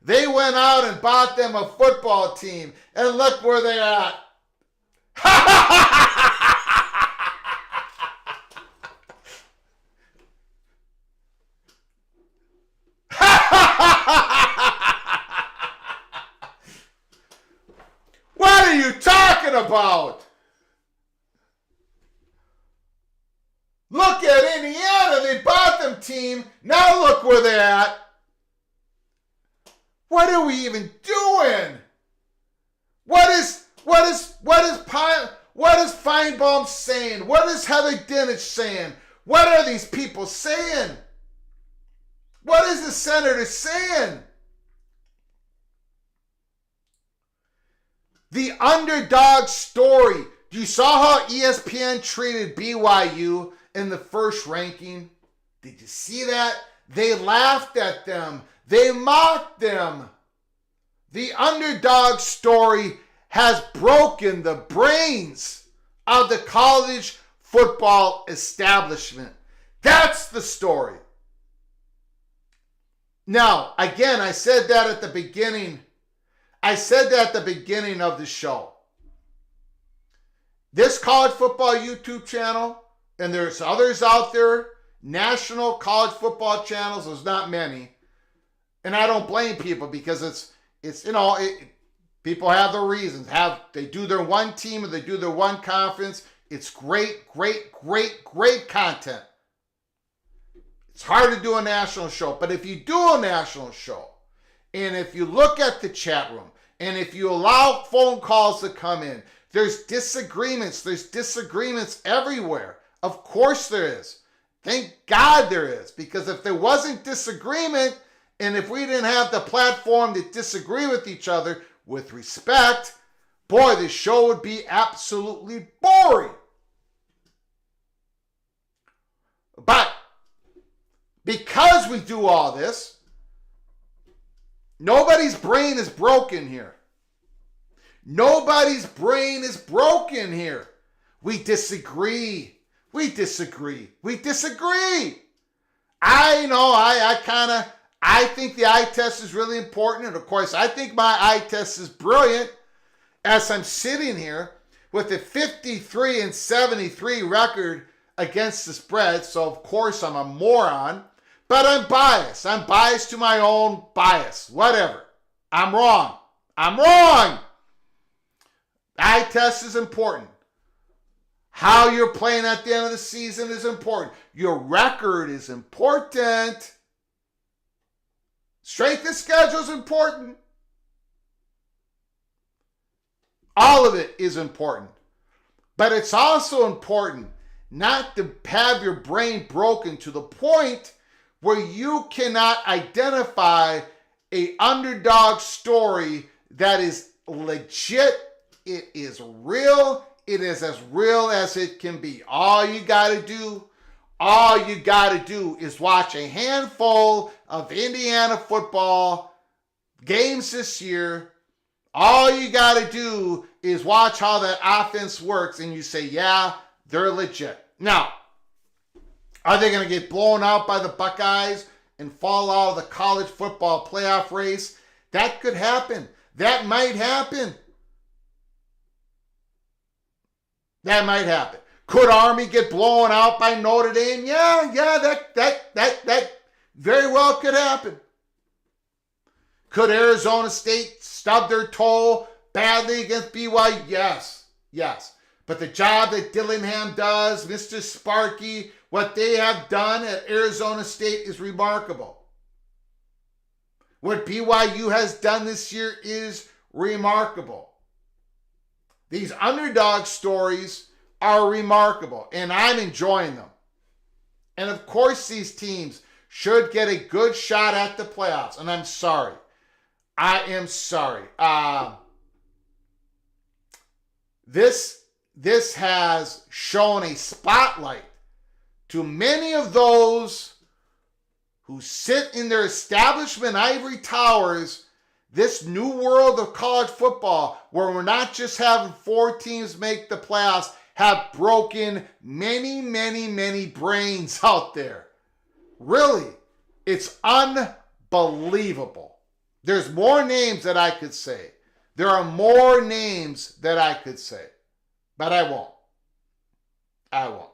They went out and bought them a football team, and look where they're at. What are you talking about? Look at Indiana. They bought them team. Now look where they're at. What are we even doing? What is Feinbaum saying? What is Heather Dinich saying? What are these people saying? What is the senator saying? The underdog story. You saw how ESPN treated BYU in the first ranking? Did you see that? They laughed at them. They mocked them. The underdog story has broken the brains of the college football establishment. That's the story. Now, again, I said that at the beginning. I said that at the beginning of the show. This college football YouTube channel, and there's others out there, national college football channels, there's not many. And I don't blame people, because it's people have their reasons. They do their one team or they do their one conference. It's great content. It's hard to do a national show, but if you do a national show, and if you look at the chat room, and if you allow phone calls to come in, there's disagreements. There's disagreements everywhere. Of course there is. Thank God there is, because if there wasn't disagreement, and if we didn't have the platform to disagree with each other with respect, boy, the show would be absolutely boring. But because we do all this, nobody's brain is broken here. Nobody's brain is broken here. We disagree. We disagree. We disagree. I know, I think the eye test is really important. And of course, I think my eye test is brilliant, as I'm sitting here with a 53-73 record against the spread. So of course I'm a moron, but I'm biased. I'm biased to my own bias. Whatever. I'm wrong. I'm wrong. Eye test is important. How you're playing at the end of the season is important. Your record is important. Strength of schedule is important. All of it is important. But it's also important not to have your brain broken to the point where you cannot identify an underdog story that is legit. It is real. It is as real as it can be. All you got to do is watch a handful of Indiana football games this year. All you got to do is watch how that offense works, and you say, yeah, they're legit. Now, are they going to get blown out by the Buckeyes and fall out of the college football playoff race? That could happen. That might happen. That might happen. Could Army get blown out by Notre Dame? Yeah, that very well could happen. Could Arizona State stub their toe badly against BYU? Yes. But the job that Dillingham does, Mr. Sparky, what they have done at Arizona State is remarkable. What BYU has done this year is remarkable. These underdog stories are remarkable, and I'm enjoying them. And of course, these teams should get a good shot at the playoffs. And I'm sorry. I am sorry. This has shown a spotlight to many of those who sit in their establishment ivory towers, this new world of college football, where we're not just having 4 teams make the playoffs, have broken many, many, many brains out there. Really, it's unbelievable. There's more names that I could say. There are more names that I could say, but I won't.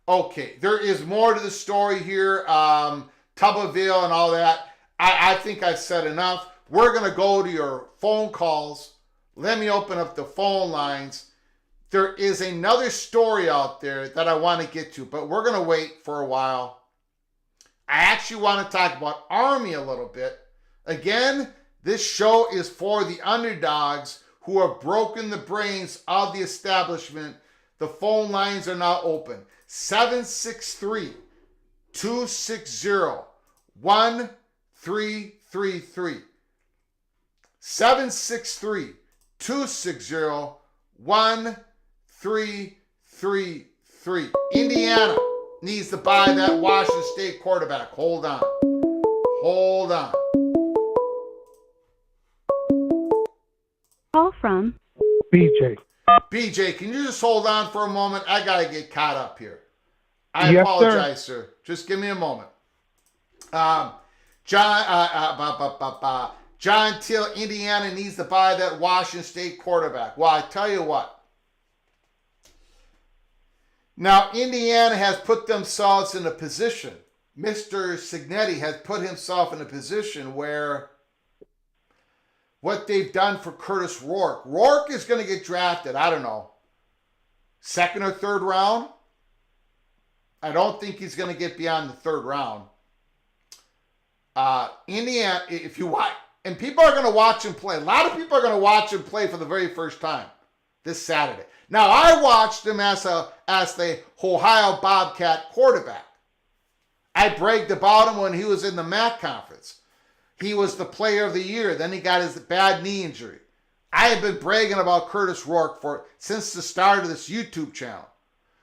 Okay, there is more to the story here. Tubbaville and all that. I think I've said enough. We're going to go to your phone calls. Let me open up the phone lines. There is another story out there that I want to get to, but we're going to wait for a while. I actually want to talk about Army a little bit. Again, this show is for the underdogs who have broken the brains of the establishment. The phone lines are now open. 763-260-1333. 763-260-1333. Indiana needs to buy that Washington State quarterback. Hold on. Call from BJ. BJ, can you just hold on for a moment? I got to get caught up here. I Yes, apologize, sir. Just give me a moment. John Till, Indiana needs to buy that Washington State quarterback. Well, I tell you what. Now, Indiana has put themselves in a position. Mr. Cignetti has put himself in a position where what they've done for Curtis Rourke. Rourke is going to get drafted, I don't know, 2nd or 3rd round. I don't think he's going to get beyond the 3rd round. Indiana, if you watch, and people are going to watch him play. A lot of people are going to watch him play for the very first time this Saturday. Now, I watched him as the Ohio Bobcat quarterback. I bragged about him when he was in the MAC conference. He was the player of the year. Then he got his bad knee injury. I have been bragging about Curtis Rourke since the start of this YouTube channel.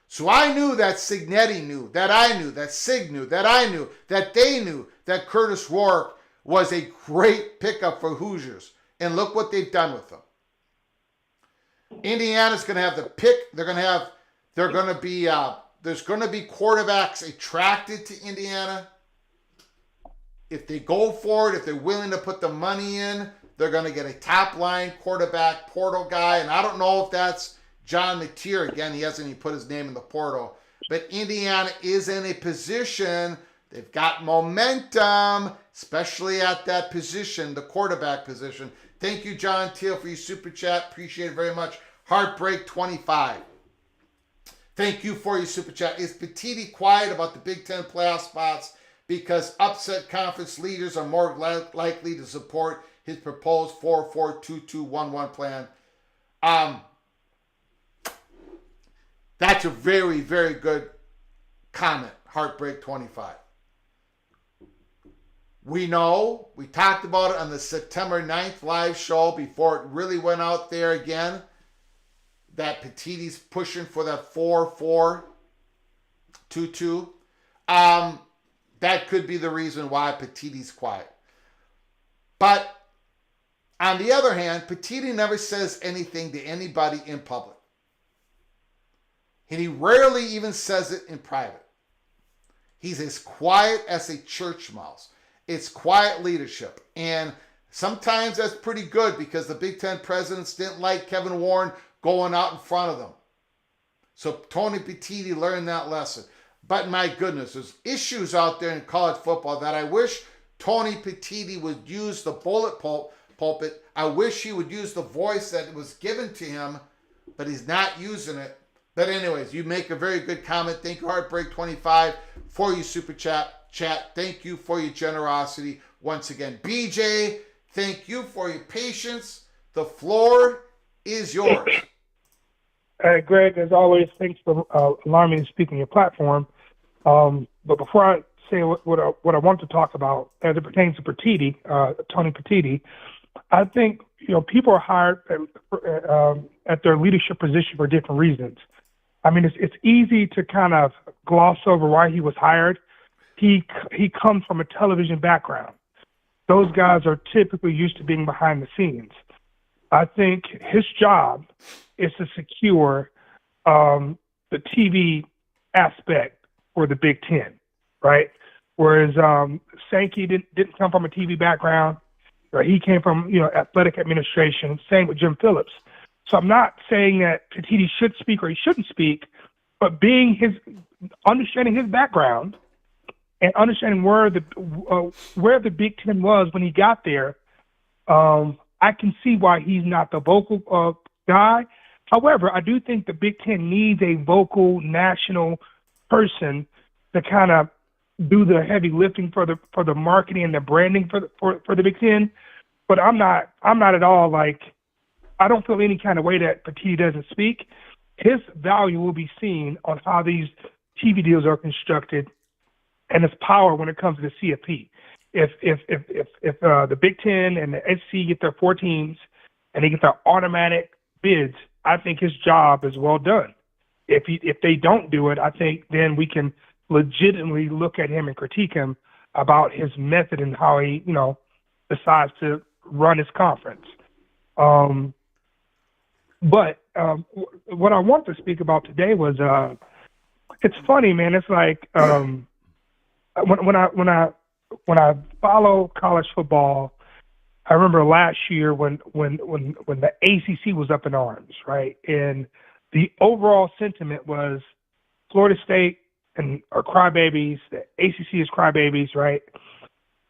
So I knew that Cignetti knew, that I knew, that Sig knew, that I knew, that they knew that Curtis Rourke was a great pickup for Hoosiers. And look what they've done with him. Indiana's going to have the pick. There's going to be quarterbacks attracted to Indiana. If they go for it, if they're willing to put the money in, they're going to get a top-line quarterback portal guy. And I don't know if that's John Mateer. Again, he hasn't even put his name in the portal. But Indiana is in a position. They've got momentum, especially at that position, the quarterback position. Thank you, John Teal, for your super chat. Appreciate it very much. Heartbreak 25. Thank you for your super chat. Is Petiti quiet about the Big Ten playoff spots because upset conference leaders are more likely to support his proposed 4-4-2-2-1-1 plan? That's a very, very good comment. Heartbreak 25. We know, we talked about it on the September 9th live show before it really went out there again, that Petiti's pushing for that 4-4-2-2. That could be the reason why Petiti's quiet. But on the other hand, Petiti never says anything to anybody in public. And he rarely even says it in private. He's as quiet as a church mouse. It's quiet leadership. And sometimes that's pretty good because the Big Ten presidents didn't like Kevin Warren going out in front of them. So Tony Petiti learned that lesson. But my goodness, there's issues out there in college football that I wish Tony Petiti would use the bullet pulpit. I wish he would use the voice that was given to him, but he's not using it. But anyways, you make a very good comment. Thank you, Heartbreak 25, for your super chat. Thank you for your generosity once again. BJ, thank you for your patience. The floor is yours. Greg, as always, thanks for allowing me to speak on your platform. But before I say what I want to talk about as it pertains to Tony Petitti, I think people are hired at their leadership position for different reasons. I mean, it's easy to kind of gloss over why he was hired. He comes from a television background. Those guys are typically used to being behind the scenes. I think his job is to secure the TV aspect for the Big Ten, right? Whereas Sankey didn't come from a TV background. Right? He came from athletic administration. Same with Jim Phillips. So I'm not saying that Petitti should speak or he shouldn't speak, but understanding his background and understanding where the Big Ten was when he got there, I can see why he's not the vocal guy. However, I do think the Big Ten needs a vocal national person to kind of do the heavy lifting for the marketing and the branding for the Big Ten. But I'm not at all I don't feel any kind of way that Petitti doesn't speak. His value will be seen on how these TV deals are constructed and his power when it comes to the CFP. If the Big Ten and the SEC get their 4 teams and they get their automatic bids, I think his job is well done. If they don't do it, I think then we can legitimately look at him and critique him about his method and how he decides to run his conference. But what I want to speak about today was it's funny, man. It's like when I follow college football, I remember last year when the ACC was up in arms, right? And the overall sentiment was Florida State are crybabies, the ACC is crybabies, right?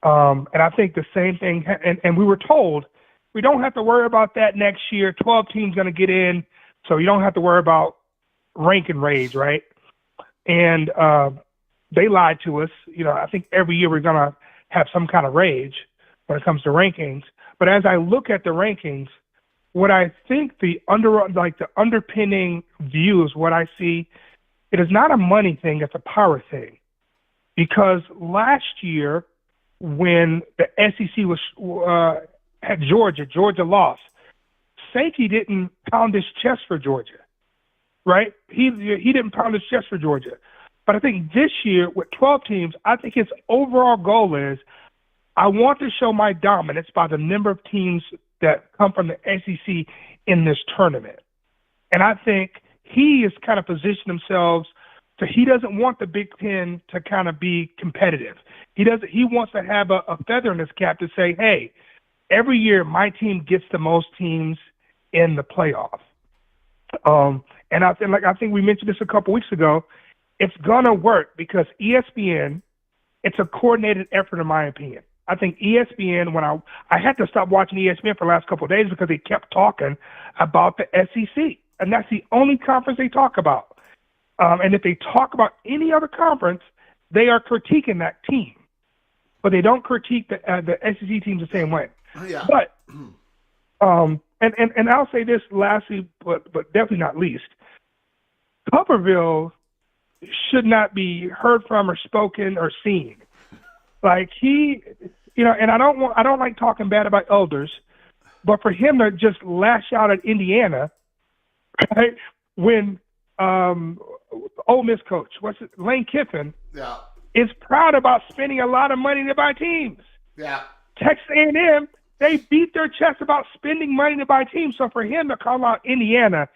And I think the same thing, and we were told we don't have to worry about that next year. 12 teams going to get in, so you don't have to worry about rank and rage, right? And they lied to us. I think every year we're going to have some kind of rage when it comes to rankings. But as I look at the rankings, what I think the underpinning view is what I see, it is not a money thing, it's a power thing. Because last year when the SEC was at Georgia lost, Sankey didn't pound his chest for Georgia, right? He didn't pound his chest for Georgia. But I think this year with 12 teams, I think his overall goal is I want to show my dominance by the number of teams that come from the SEC in this tournament. And I think he has kind of positioned himself so he doesn't want the Big Ten to kind of be competitive. He wants to have a feather in his cap to say, hey, every year my team gets the most teams in the playoff. And I think we mentioned this a couple weeks ago. It's gonna work because ESPN, it's a coordinated effort in my opinion. I think ESPN, when I had to stop watching ESPN for the last couple of days because they kept talking about the SEC, and that's the only conference they talk about. And if they talk about any other conference, they are critiquing that team, but they don't critique the SEC teams the same way. Yeah. But and I'll say this lastly, but definitely not least, Tuberville should not be heard from or spoken or seen. Like and I don't like talking bad about elders, but for him to just lash out at Indiana, right, when Ole Miss coach, Lane Kiffin, is proud about spending a lot of money to buy teams. Yeah. Texas A&M, they beat their chest about spending money to buy teams. So for him to call out Indiana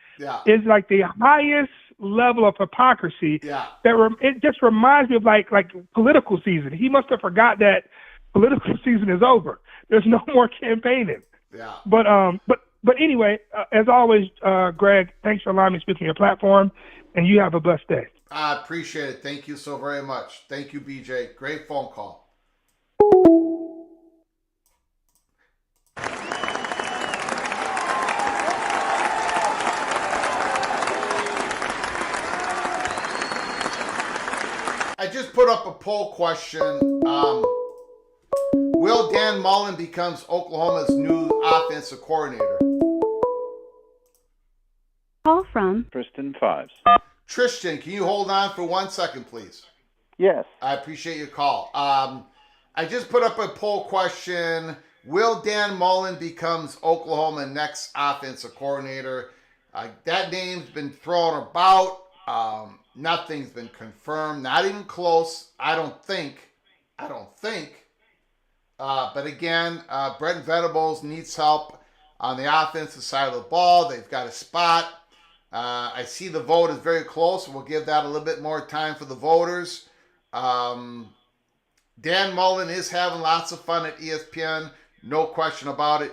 is like the highest level of hypocrisy. Yeah. It just reminds me of like political season. He must have forgot that political season is over. There's no more campaigning. Yeah. But anyway, as always, Greg, thanks for allowing me to speak on your platform, and you have a blessed day. I appreciate it. Thank you so very much. Thank you, BJ. Great phone call. I just put up a poll question. Will Dan Mullen becomes Oklahoma's new offensive coordinator? Call from Tristan Fives. Tristan, can you hold on for 1 second, please? Yes. I appreciate your call. I just put up a poll question. Will Dan Mullen becomes Oklahoma next offensive coordinator? That name's been thrown about. Nothing's been confirmed. Not even close. I don't think. But again, Brent Venables needs help on the offensive side of the ball. They've got a spot. I see the vote is very close. We'll give that a little bit more time for the voters. Dan Mullen is having lots of fun at ESPN. No question about it.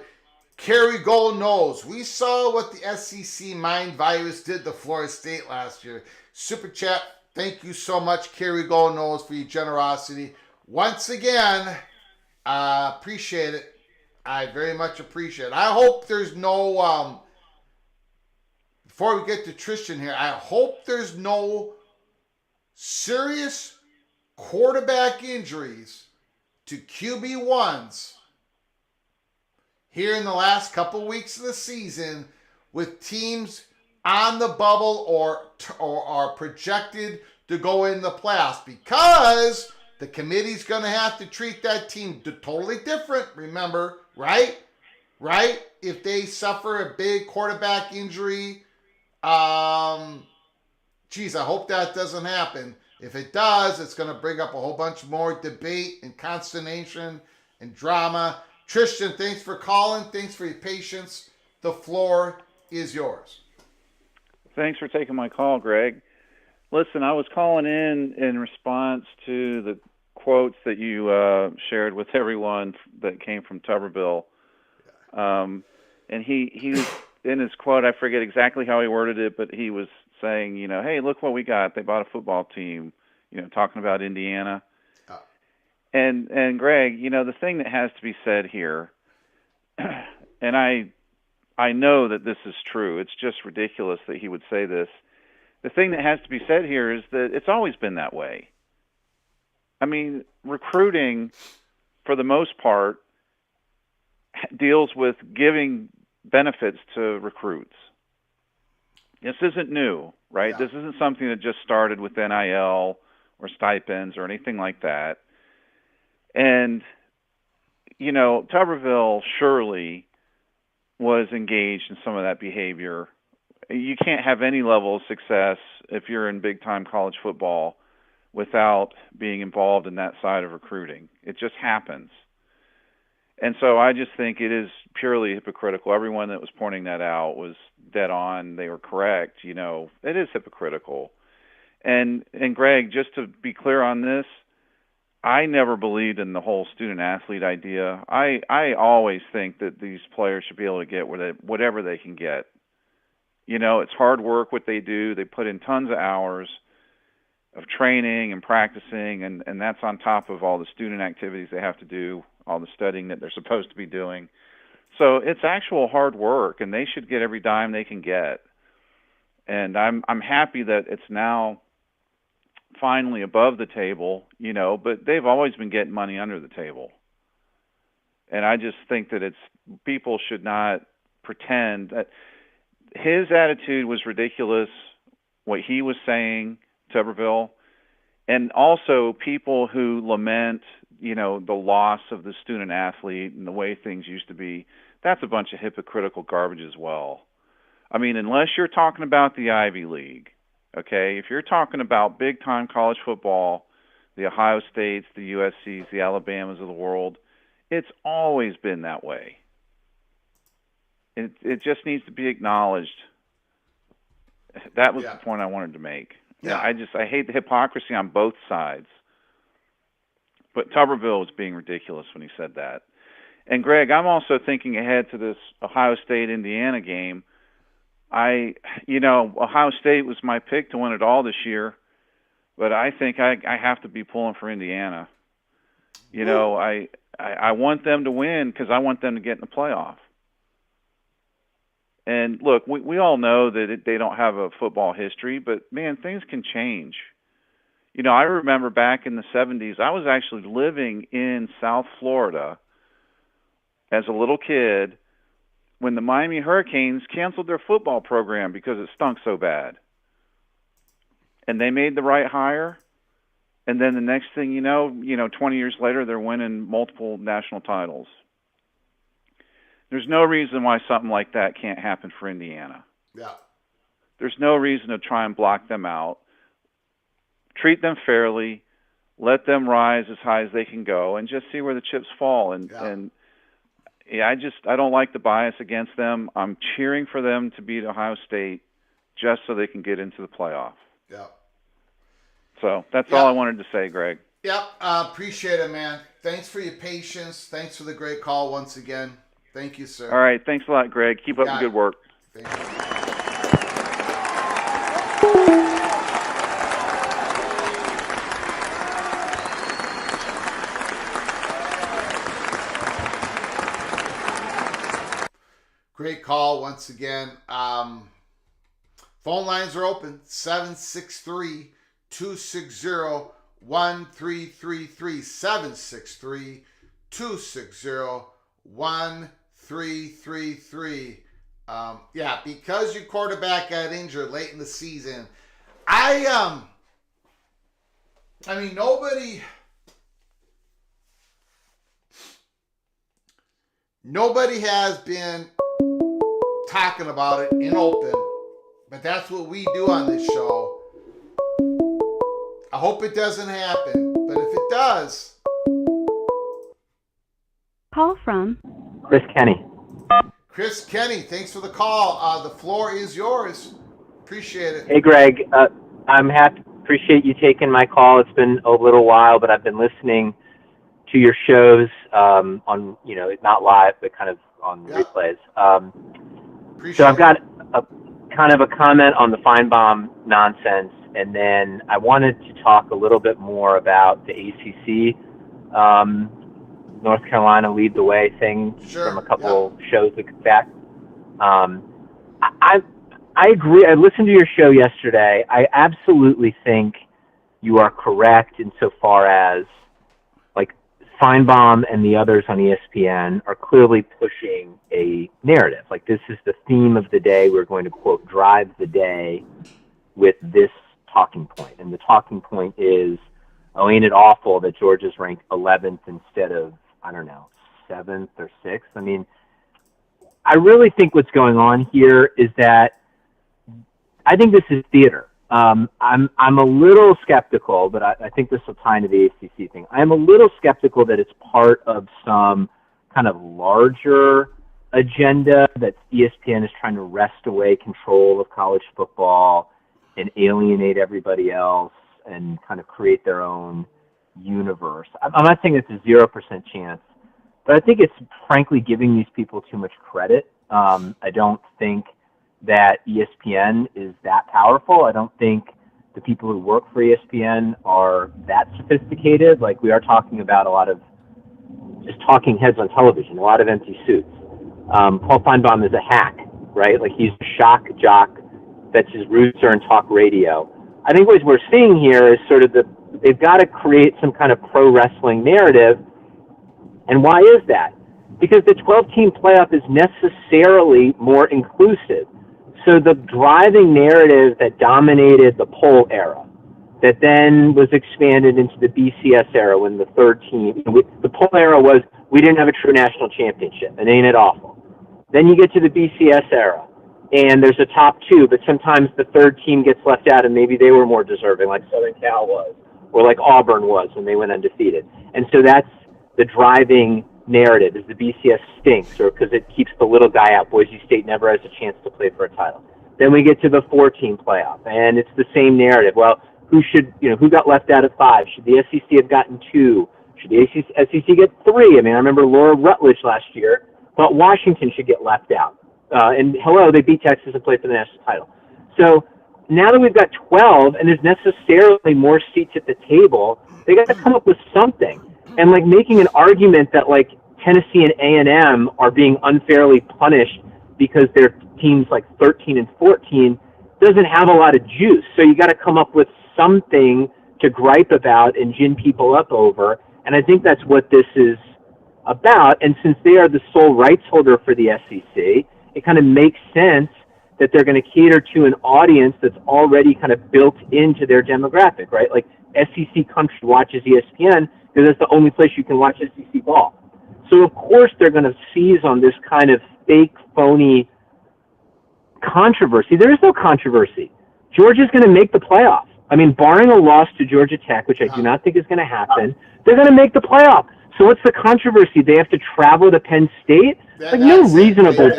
Kerry Gold knows. We saw what the SEC mind virus did to Florida State last year. Super chat. Thank you so much, Kerry Gold knows, for your generosity. Once again, appreciate it. I very much appreciate it. I hope there's no, before we get to Tristan here, I hope there's no serious quarterback injuries to QB1s here in the last couple weeks of the season with teams on the bubble or are projected to go in the playoffs, because the committee's going to have to treat that team totally different, remember, right? If they suffer a big quarterback injury, I hope that doesn't happen. If it does, it's going to bring up a whole bunch more debate and consternation and drama. Tristan, thanks for calling. Thanks for your patience. The floor is yours. Thanks for taking my call, Greg. Listen, I was calling in response to the quotes that you shared with everyone that came from Tuberville. And he was, in his quote, I forget exactly how he worded it, but he was saying, hey, look what we got. They bought a football team, talking about Indiana. And Greg, the thing that has to be said here, and I know that this is true. It's just ridiculous that he would say this. The thing that has to be said here is that it's always been that way. I mean, recruiting, for the most part, deals with giving benefits to recruits. This isn't new, right? Yeah. This isn't something that just started with NIL or stipends or anything like that. And, Tuberville surely was engaged in some of that behavior. You can't have any level of success if you're in big-time college football without being involved in that side of recruiting. It just happens. And so I just think it is purely hypocritical. Everyone that was pointing that out was dead on. They were correct. It is hypocritical. And Greg, just to be clear on this, I never believed in the whole student-athlete idea. I always think that these players should be able to get whatever they can get. It's hard work what they do. They put in tons of hours of training and practicing, and that's on top of all the student activities they have to do, all the studying that they're supposed to be doing. So it's actual hard work, and they should get every dime they can get. And I'm happy that it's now finally above the table, but they've always been getting money under the table. And I just think that people should not pretend that his attitude was ridiculous, what he was saying, Tuberville, and also people who lament, the loss of the student athlete and the way things used to be. That's a bunch of hypocritical garbage as well. I mean, unless you're talking about the Ivy League, okay, if you're talking about big-time college football, the Ohio States, the USCs, the Alabamas of the world, it's always been that way. It just needs to be acknowledged. That was the point I wanted to make. Yeah. I hate the hypocrisy on both sides. But Tuberville was being ridiculous when he said that. And Greg, I'm also thinking ahead to this Ohio State-Indiana game. Ohio State was my pick to win it all this year, but I think I have to be pulling for Indiana. I want them to win because I want them to get in the playoff. And look, we all know that they don't have a football history, but man, things can change. I remember back in the 70s, I was actually living in South Florida as a little kid when the Miami Hurricanes canceled their football program because it stunk so bad. And they made the right hire, and then the next thing you know, 20 years later, they're winning multiple national titles. There's no reason why something like that can't happen for Indiana. Yeah. There's no reason to try and block them out. Treat them fairly, let them rise as high as they can go, and just see where the chips fall. I don't like the bias against them. I'm cheering for them to beat Ohio State just so they can get into the playoff. Yeah. So that's all I wanted to say, Greg. Yep. Appreciate it, man. Thanks for your patience. Thanks for the great call once again. Thank you, sir. All right. Thanks a lot, Greg. Keep up the good work. Thank you. Great call once again. Phone lines are open. 763-260-1333. 763-260-1333. Because your quarterback got injured late in the season, nobody has been talking about it in open, but that's what we do on this show. I hope it doesn't happen, but if it does... Call from Chris Kenny. Chris Kenny, thanks for the call. The floor is yours. Appreciate it. Hey, Greg. I'm happy. Appreciate you taking my call. It's been a little while, but I've been listening to your shows on, not live, but kind of on replays. So I've got a kind of a comment on the Feinbaum nonsense, and then I wanted to talk a little bit more about the ACC North Carolina lead the way thing from a couple shows back. I agree. I listened to your show yesterday. I absolutely think you are correct insofar as like Feinbaum and the others on ESPN are clearly pushing a narrative. Like, this is the theme of the day. We're going to, quote, drive the day with this talking point. And the talking point is, oh, ain't it awful that Georgia's ranked 11th instead of, 7th or 6th. I mean, I really think what's going on here is that I think this is theater. I'm a little skeptical, but I think this will tie into the ACC thing. I'm a little skeptical that it's part of some kind of larger agenda that ESPN is trying to wrest away control of college football and alienate everybody else and kind of create their own universe. I'm not saying it's a 0% chance, but I think it's frankly giving these people too much credit. I don't think that ESPN is that powerful. I don't think the people who work for ESPN are that sophisticated. Like, we are talking about a lot of just talking heads on television, a lot of empty suits. Paul Feinbaum is a hack, right? Like, he's a shock jock that's his roots are in talk radio. I think what we're seeing here is sort of they've got to create some kind of pro wrestling narrative. And why is that? Because the 12-team playoff is necessarily more inclusive. So the driving narrative that dominated the poll era, that then was expanded into the BCS era when the third team, the poll era was, we didn't have a true national championship, and ain't it awful? Then you get to the BCS era, and there's a top two, but sometimes the third team gets left out, and maybe they were more deserving, like Southern Cal was, or like Auburn was when they went undefeated. And so that's the driving narrative, is the BCS stinks, or because it keeps the little guy out. Boise State never has a chance to play for a title. Then we get to the 4-team playoff, and it's the same narrative. Well, who got left out of 5? Should the SEC have gotten 2? Should the SEC get 3? I mean, I remember Laura Rutledge last year thought Washington should get left out. And hello, they beat Texas and played for the national title. So now that we've got 12 and there's necessarily more seats at the table, they got to come up with something. And like making an argument that like Tennessee and A&M are being unfairly punished because their teams like 13 and 14 doesn't have a lot of juice. So you got to come up with something to gripe about and gin people up over. And I think that's what this is about. And since they are the sole rights holder for the SEC, it kind of makes sense that they're going to cater to an audience that's already kind of built into their demographic, right? Like SEC country watches ESPN because that's the only place you can watch SEC ball. So of course they're going to seize on this kind of fake, phony controversy. There is no controversy. Georgia's going to make the playoff. I mean, barring a loss to Georgia Tech, which I do not think is going to happen, they're going to make the playoff. So what's the controversy? They have to travel to Penn State? No reasonable.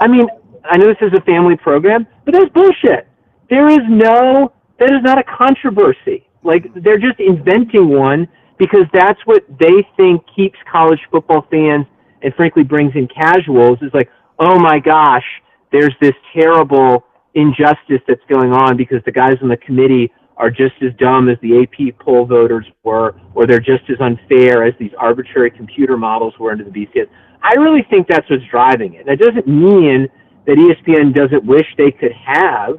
I mean, I know this is a family program, but that's bullshit. That is not a controversy. Like, they're just inventing one because that's what they think keeps college football fans and frankly brings in casuals is like, oh my gosh, there's this terrible injustice that's going on because the guys on the committee are just as dumb as the AP poll voters were, or they're just as unfair as these arbitrary computer models were under the BCS. I really think that's what's driving it. That doesn't mean that ESPN doesn't wish they could have,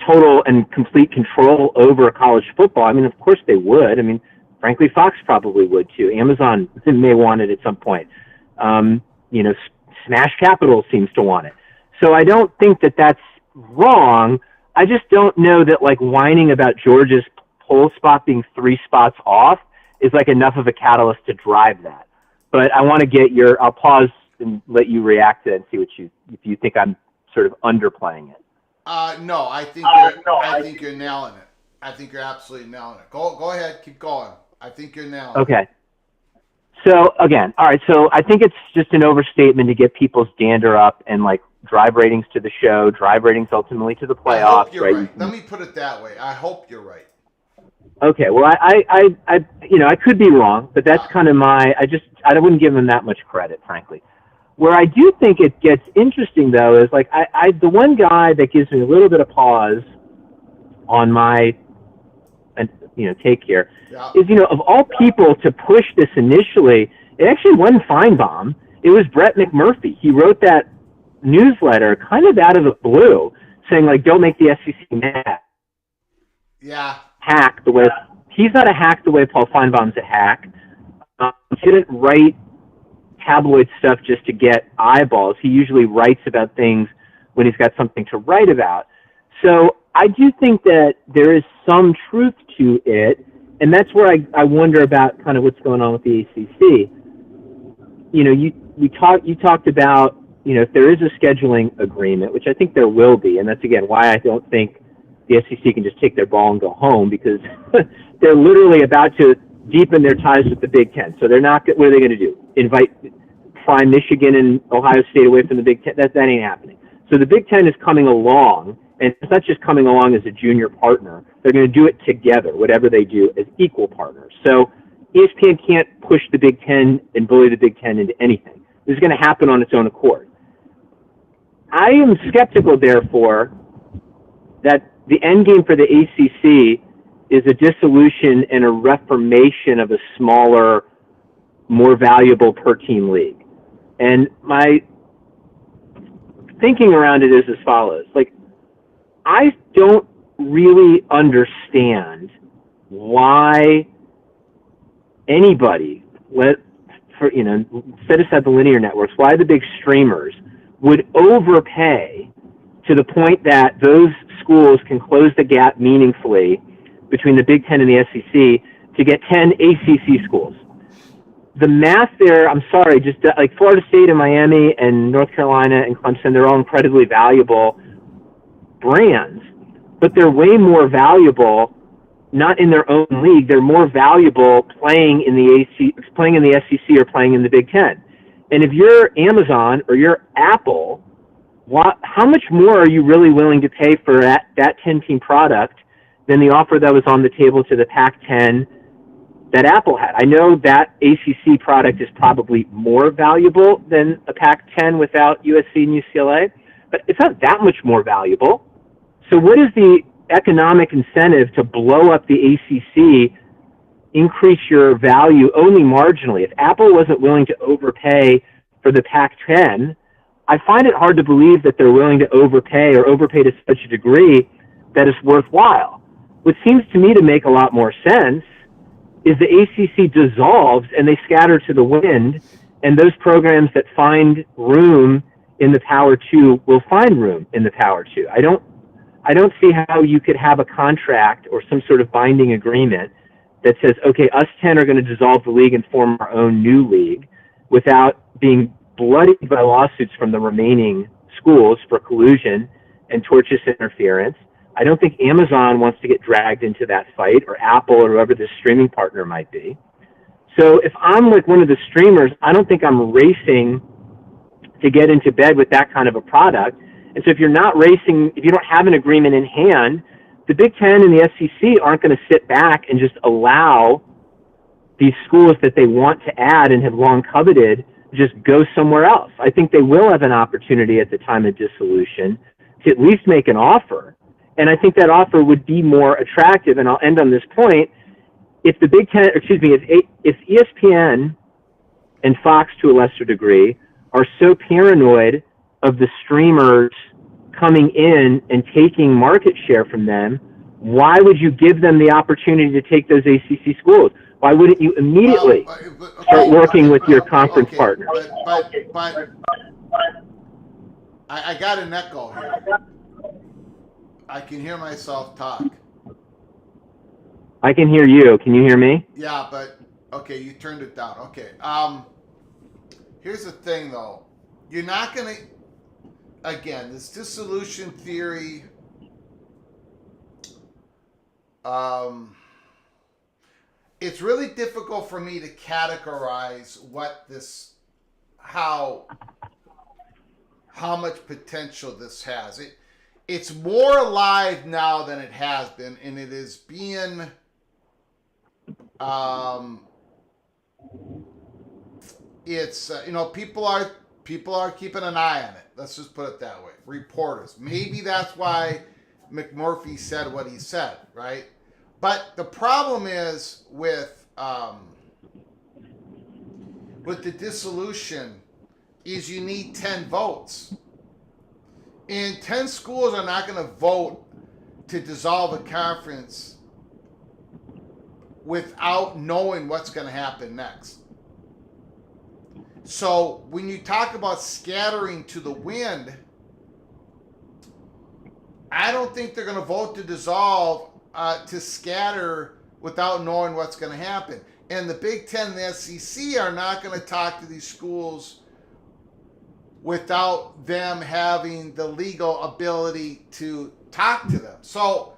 total and complete control over college football. I mean, of course they would. I mean, frankly, Fox probably would too. Amazon may want it at some point. Smash Capital seems to want it. So I don't think that that's wrong. I just don't know that like whining about Georgia's poll spot being 3 spots off is like enough of a catalyst to drive that. But I want to get I'll pause and let you react to it and see if you think I'm sort of underplaying it. No, I think you're nailing it. I think you're absolutely nailing it. Go ahead, keep going. I think you're nailing it. Okay. So again, all right. So I think it's just an overstatement to get people's dander up and like drive ratings to the show, drive ratings ultimately to the playoffs. I hope you're right? right. Let me put it that way. I hope you're right. Okay. Well, I could be wrong, but that's kind of I wouldn't give them that much credit, frankly. Where I do think it gets interesting though is like the one guy that gives me a little bit of pause on my take here is, of all people to push this initially, it actually wasn't Feinbaum. It was Brett McMurphy. He wrote that newsletter kind of out of the blue saying like, don't make the SEC mad. Yeah. Hack the way, he's not a hack the way Paul Feinbaum's a hack. He didn't write tabloid stuff just to get eyeballs. He usually writes about things when he's got something to write about. So I do think that there is some truth to it, and that's where I wonder about kind of what's going on with the ACC. You talked about, if there is a scheduling agreement, which I think there will be, and that's, again, why I don't think the SEC can just take their ball and go home, because they're literally about to deepen their ties with the Big Ten. So they're not, what are they going to do? Invite prime Michigan and Ohio State away from the Big Ten? That ain't happening. So the Big Ten is coming along, and it's not just coming along as a junior partner. They're going to do it together, whatever they do, as equal partners. So ESPN can't push the Big Ten and bully the Big Ten into anything. This is going to happen on its own accord. I am skeptical, therefore, that the end game for the ACC is a dissolution and a reformation of a smaller, more valuable per-team league. And my thinking around it is as follows. Like, I don't really understand why anybody, set aside the linear networks, why the big streamers would overpay to the point that those schools can close the gap meaningfully between the Big Ten and the SEC to get 10 ACC schools. The math there, I'm sorry, just like Florida State and Miami and North Carolina and Clemson, they're all incredibly valuable brands, but they're way more valuable not in their own league. They're more valuable playing in the SEC or playing in the Big Ten. And if you're Amazon or you're Apple, how much more are you really willing to pay for that 10-team product than the offer that was on the table to the Pac-10 that Apple had? I know that ACC product is probably more valuable than a Pac-10 without USC and UCLA, but it's not that much more valuable. So what is the economic incentive to blow up the ACC, increase your value only marginally? If Apple wasn't willing to overpay for the Pac-10, I find it hard to believe that they're willing to overpay to such a degree that it's worthwhile. What seems to me to make a lot more sense is the ACC dissolves and they scatter to the wind, and those programs that find room in the Power 2 will find room in the Power 2. I don't see how you could have a contract or some sort of binding agreement that says, okay, us 10 are going to dissolve the league and form our own new league without being bloodied by lawsuits from the remaining schools for collusion and tortious interference. I don't think Amazon wants to get dragged into that fight, or Apple, or whoever the streaming partner might be. So if I'm like one of the streamers, I don't think I'm racing to get into bed with that kind of a product. And so if you're not racing, if you don't have an agreement in hand, the Big Ten and the SEC aren't going to sit back and just allow these schools that they want to add and have long coveted just go somewhere else. I think they will have an opportunity at the time of dissolution to at least make an offer. And I think that offer would be more attractive. And I'll end on this point. If the Big Ten, if ESPN and Fox to a lesser degree are so paranoid of the streamers coming in and taking market share from them, why would you give them the opportunity to take those ACC schools? Why wouldn't you immediately start working with your conference partners? But I got an echo here. I can hear myself talk. I can hear you. Can you hear me? Yeah, but okay, you turned it down. Okay. Here's the thing, though. You're not going to. Again, this dissolution theory. It's really difficult for me to categorize how much potential this has. It's more alive now than it has been, and it is being people are keeping an eye on it. Let's just put it that way. Reporters. Maybe that's why McMurphy said what he said, right? But the problem is with the dissolution is you need 10 votes. And 10 schools are not going to vote to dissolve a conference without knowing what's going to happen next. So when you talk about scattering to the wind, I don't think they're going to vote to dissolve, to scatter without knowing what's going to happen. And the Big Ten and the SEC are not going to talk to these schools without them having the legal ability to talk to them. So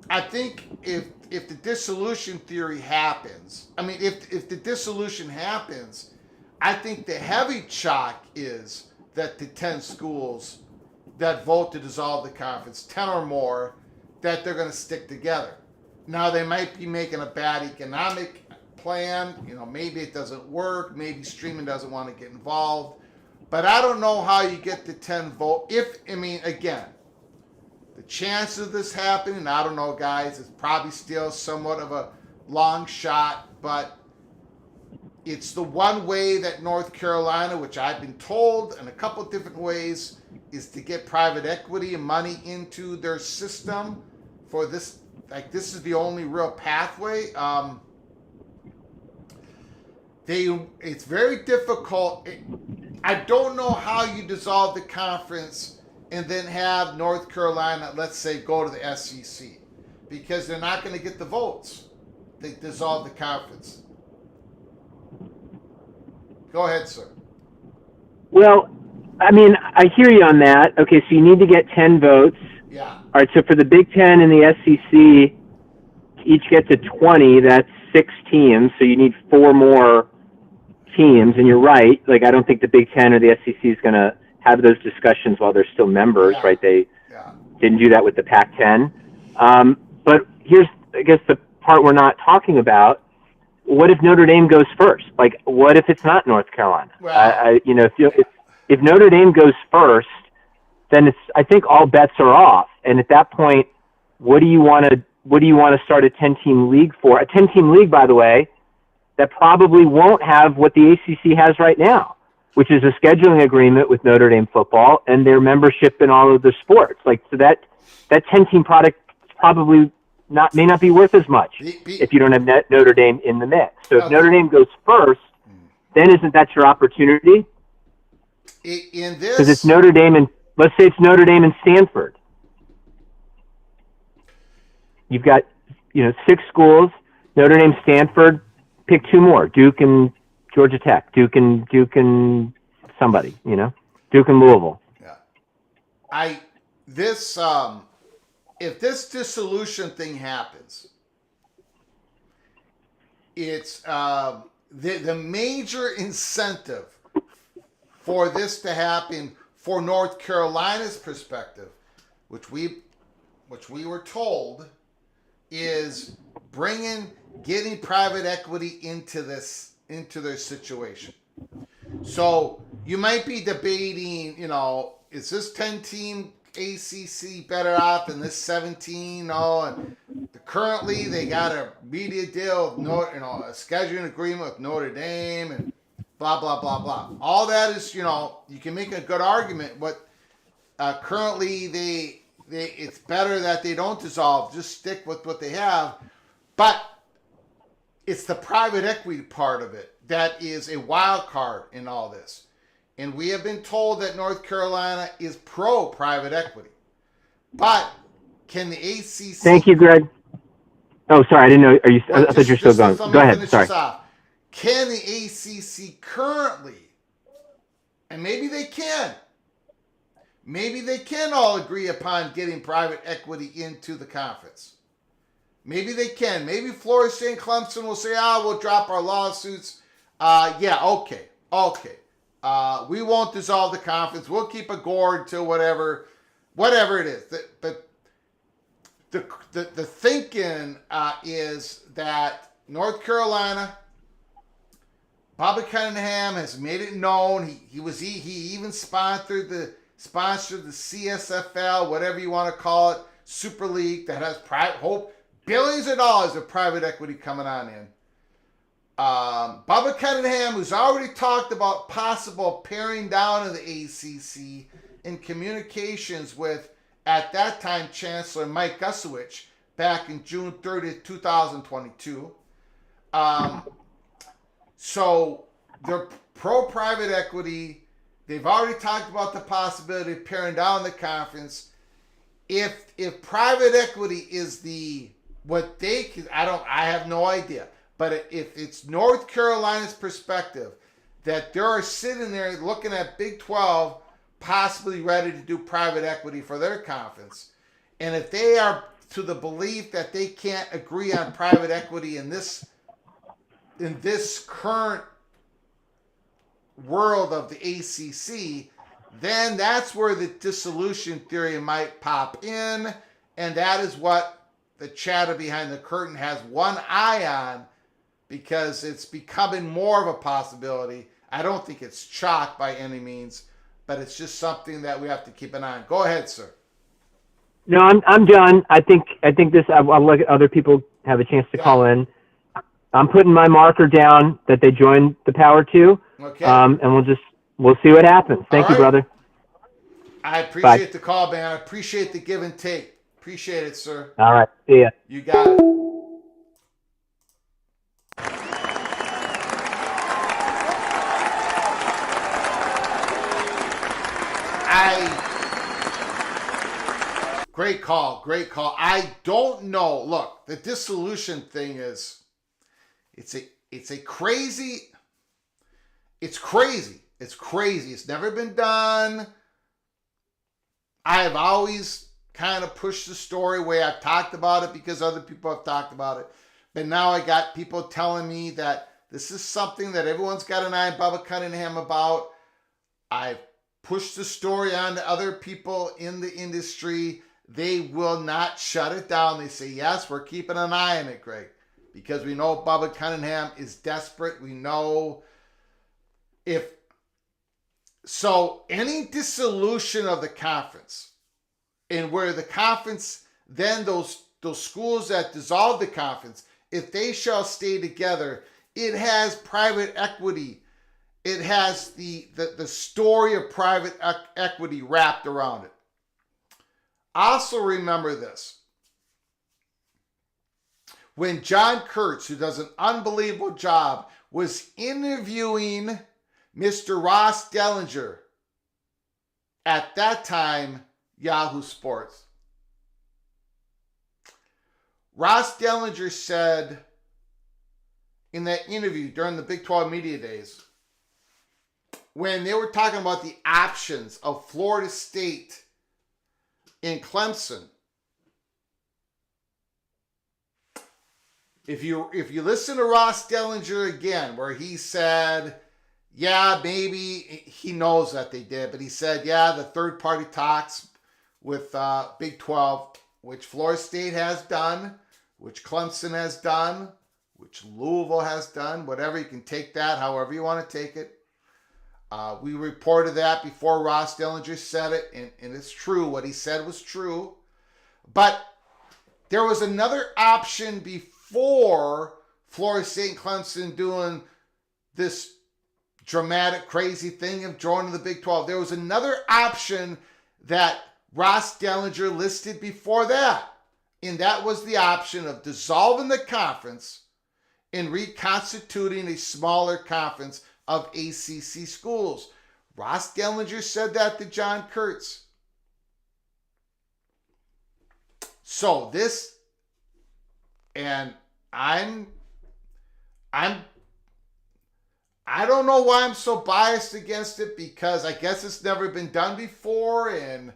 I think if the dissolution theory happens, if the dissolution happens, I think the heavy chalk is that the 10 schools that vote to dissolve the conference, 10 or more, that they're going to stick together. Now, they might be making a bad economic plan. Maybe it doesn't work. Maybe streaming doesn't want to get involved. But I don't know how you get the 10 vote. Again, the chance of this happening, I don't know, guys. It's probably still somewhat of a long shot, but it's the one way that North Carolina, which I've been told in a couple of different ways, is to get private equity and money into their system for this. Like, this is the only real pathway. It's very difficult. I don't know how you dissolve the conference and then have North Carolina, let's say, go to the SEC, because they're not going to get the votes. They dissolve the conference. Go ahead, sir. Well, I hear you on that. Okay, so you need to get 10 votes. Yeah. All right, so for the Big Ten and the SEC, each get to 20, that's 6 teams, so you need 4 more teams, and you're right. Like, I don't think the Big Ten or the SEC is going to have those discussions while they're still members, right? They didn't do that with the Pac-10. But here's, I guess, the part we're not talking about. What if Notre Dame goes first? Like, what if it's not North Carolina? Well, if Notre Dame goes first, then I think all bets are off. And at that point, what do you want to start a 10-team league for? A 10-team league, by the way, that probably won't have what the ACC has right now, which is a scheduling agreement with Notre Dame football and their membership in all of the sports. Like, so that 10-team product is probably may not be worth as much if you don't have Notre Dame in the mix. So if Notre Dame goes first, then isn't that your opportunity? In this, because it's Notre Dame and let's say it's Notre Dame and Stanford. You've got 6 schools, Notre Dame, Stanford. Pick 2 more: Duke and Georgia Tech, Duke and somebody, Duke and Louisville. Yeah, if this dissolution thing happens, it's the major incentive for this to happen for North Carolina's perspective, which we were told is getting private equity into their situation. So you might be debating, is this 10-team ACC better off than this 17? And currently they got a media deal, a scheduling agreement with Notre Dame, and blah blah blah blah. All that is, you can make a good argument. But currently it's better that they don't dissolve. Just stick with what they have. But it's the private equity part of it that is a wild card in all this. And we have been told that North Carolina is pro private equity. But can the ACC... Thank you, Greg. Oh, sorry, I didn't know. I thought you were still going. Go ahead, sorry. Can the ACC currently, and maybe they can all agree upon getting private equity into the conference. Maybe they can. Maybe Florida State and Clemson will say, we'll drop our lawsuits. Okay. We won't dissolve the conference. We'll keep a gourd until whatever it is. But the thinking is that North Carolina, Bobby Cunningham has made it known. He even sponsored the CSFL, whatever you want to call it, Super League that has billions of dollars of private equity coming on in. Bubba Cunningham, who's already talked about possible paring down of the ACC in communications with, at that time, Chancellor Mike Gusowich back in June 30th, 2022. So they're pro-private equity. They've already talked about the possibility of paring down the conference. If private equity is I have no idea. But if it's North Carolina's perspective that they're sitting there looking at Big 12 possibly ready to do private equity for their conference, and if they are to the belief that they can't agree on private equity in this current world of the ACC, then that's where the dissolution theory might pop in, and that is what the chatter behind the curtain has one eye on, because it's becoming more of a possibility. I don't think it's chalk by any means, but it's just something that we have to keep an eye on. Go ahead, sir. No, I'm done. I think this. I'll let other people have a chance to call in. I'm putting my marker down that they joined the Power 2. Okay. And we'll see what happens. Thank you, brother. I appreciate the call, man. I appreciate the give and take. Appreciate it, sir. All right. See ya. You got it. Great call. I don't know. Look, the dissolution thing is, it's crazy. It's crazy. It's never been done. I have always kind of pushed the story where I've talked about it because other people have talked about it. But now I got people telling me that this is something that everyone's got an eye on Bubba Cunningham about. I've pushed the story on to other people in the industry. They will not shut it down. They say, yes, we're keeping an eye on it, Greg, because we know Bubba Cunningham is desperate. We know any dissolution of the conference, and where the conference, then those schools that dissolve the conference, if they shall stay together, it has private equity. It has the story of private equity wrapped around it. Also remember this. when John Kurtz, who does an unbelievable job, was interviewing Mr. Ross Dellinger, at that time, Yahoo Sports. Ross Dellinger said in that interview during the Big 12 Media Days, when they were talking about the options of Florida State and Clemson, if you listen to Ross Dellinger again, where he said, yeah, maybe he knows that they did, but he said, yeah, the third-party talks with Big 12, which Florida State has done, which Clemson has done, which Louisville has done, whatever, you can take that however you want to take it. We reported that before Ross Dellinger said it, and it's true. What he said was true. But there was another option before Florida State and Clemson doing this dramatic, crazy thing of joining the Big 12. There was another option that Ross Dellinger listed before that, and that was the option of dissolving the conference and reconstituting a smaller conference of ACC schools. Ross Dellinger said that to John Kurtz. So this, and I don't know why I'm so biased against it, because I guess it's never been done before, and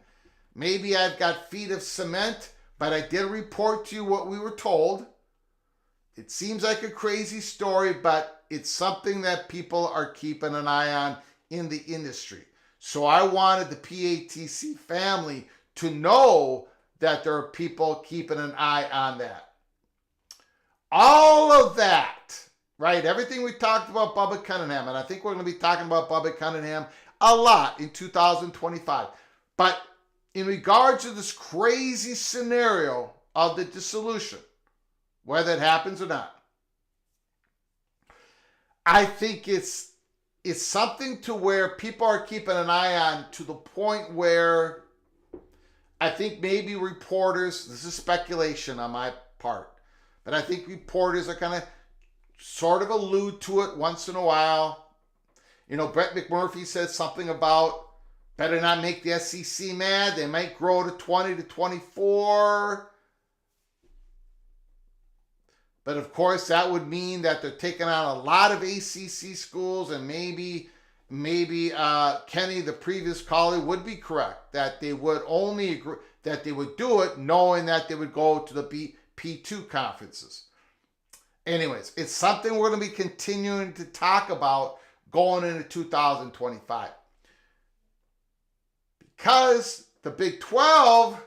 maybe I've got feet of cement, but I did report to you what we were told. It seems like a crazy story, but it's something that people are keeping an eye on in the industry. So I wanted the PATC family to know that there are people keeping an eye on that. All of that, right? Everything we talked about Bubba Cunningham, and I think we're going to be talking about Bubba Cunningham a lot in 2025. But in regards to this crazy scenario of the dissolution, whether it happens or not, I think it's something to where people are keeping an eye on, to the point where I think maybe reporters, this is speculation on my part, but I think reporters are going to sort of allude to it once in a while. You know, Brett McMurphy said something about better not make the SEC mad. They might grow to 20 to 24. But of course, that would mean that they're taking on a lot of ACC schools, and maybe Kenny, the previous caller, would be correct that they would only agree, that they would do it knowing that they would go to the P2 conferences. Anyways, it's something we're going to be continuing to talk about going into 2025. Because the Big 12,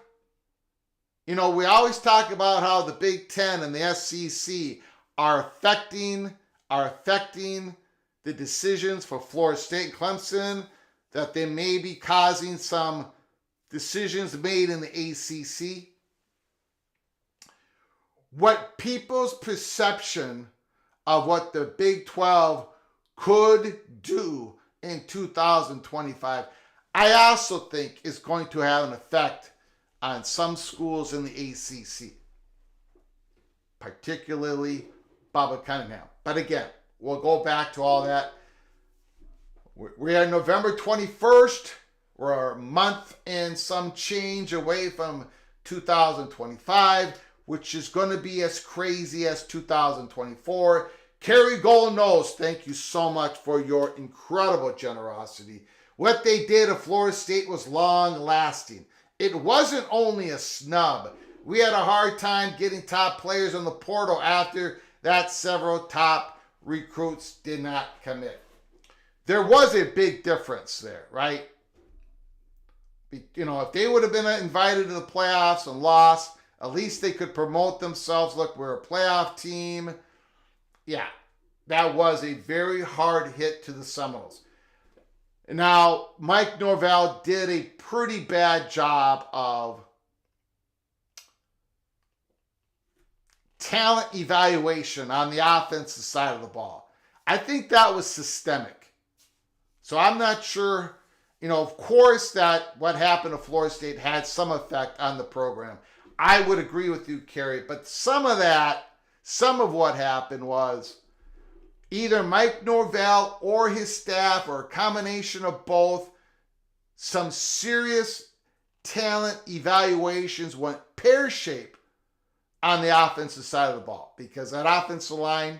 you know, we always talk about how the Big 10 and the SEC are affecting the decisions for Florida State and Clemson, that they may be causing some decisions made in the ACC. What people's perception of what the Big 12 could do in 2025, I also think is going to have an effect on some schools in the ACC, particularly Bubba Cunningham. But again, we'll go back to all that. We are November 21st. We're a month and some change away from 2025, which is going to be as crazy as 2024. Kerry Gold knows, thank you so much for your incredible generosity. What they did at Florida State was long-lasting. It wasn't only a snub. We had a hard time getting top players on the portal after that. Several top recruits did not commit. There was a big difference there, right? You know, if they would have been invited to the playoffs and lost, at least they could promote themselves. Look, we're a playoff team. Yeah, that was a very hard hit to the Seminoles. Now, Mike Norvell did a pretty bad job of talent evaluation on the offensive side of the ball. I think that was systemic. So I'm not sure, you know, of course that what happened to Florida State had some effect on the program. I would agree with you, Kerry, but some of that Some of what happened was either Mike Norvell or his staff, or a combination of both, some serious talent evaluations went pear-shaped on the offensive side of the ball, because that offensive line,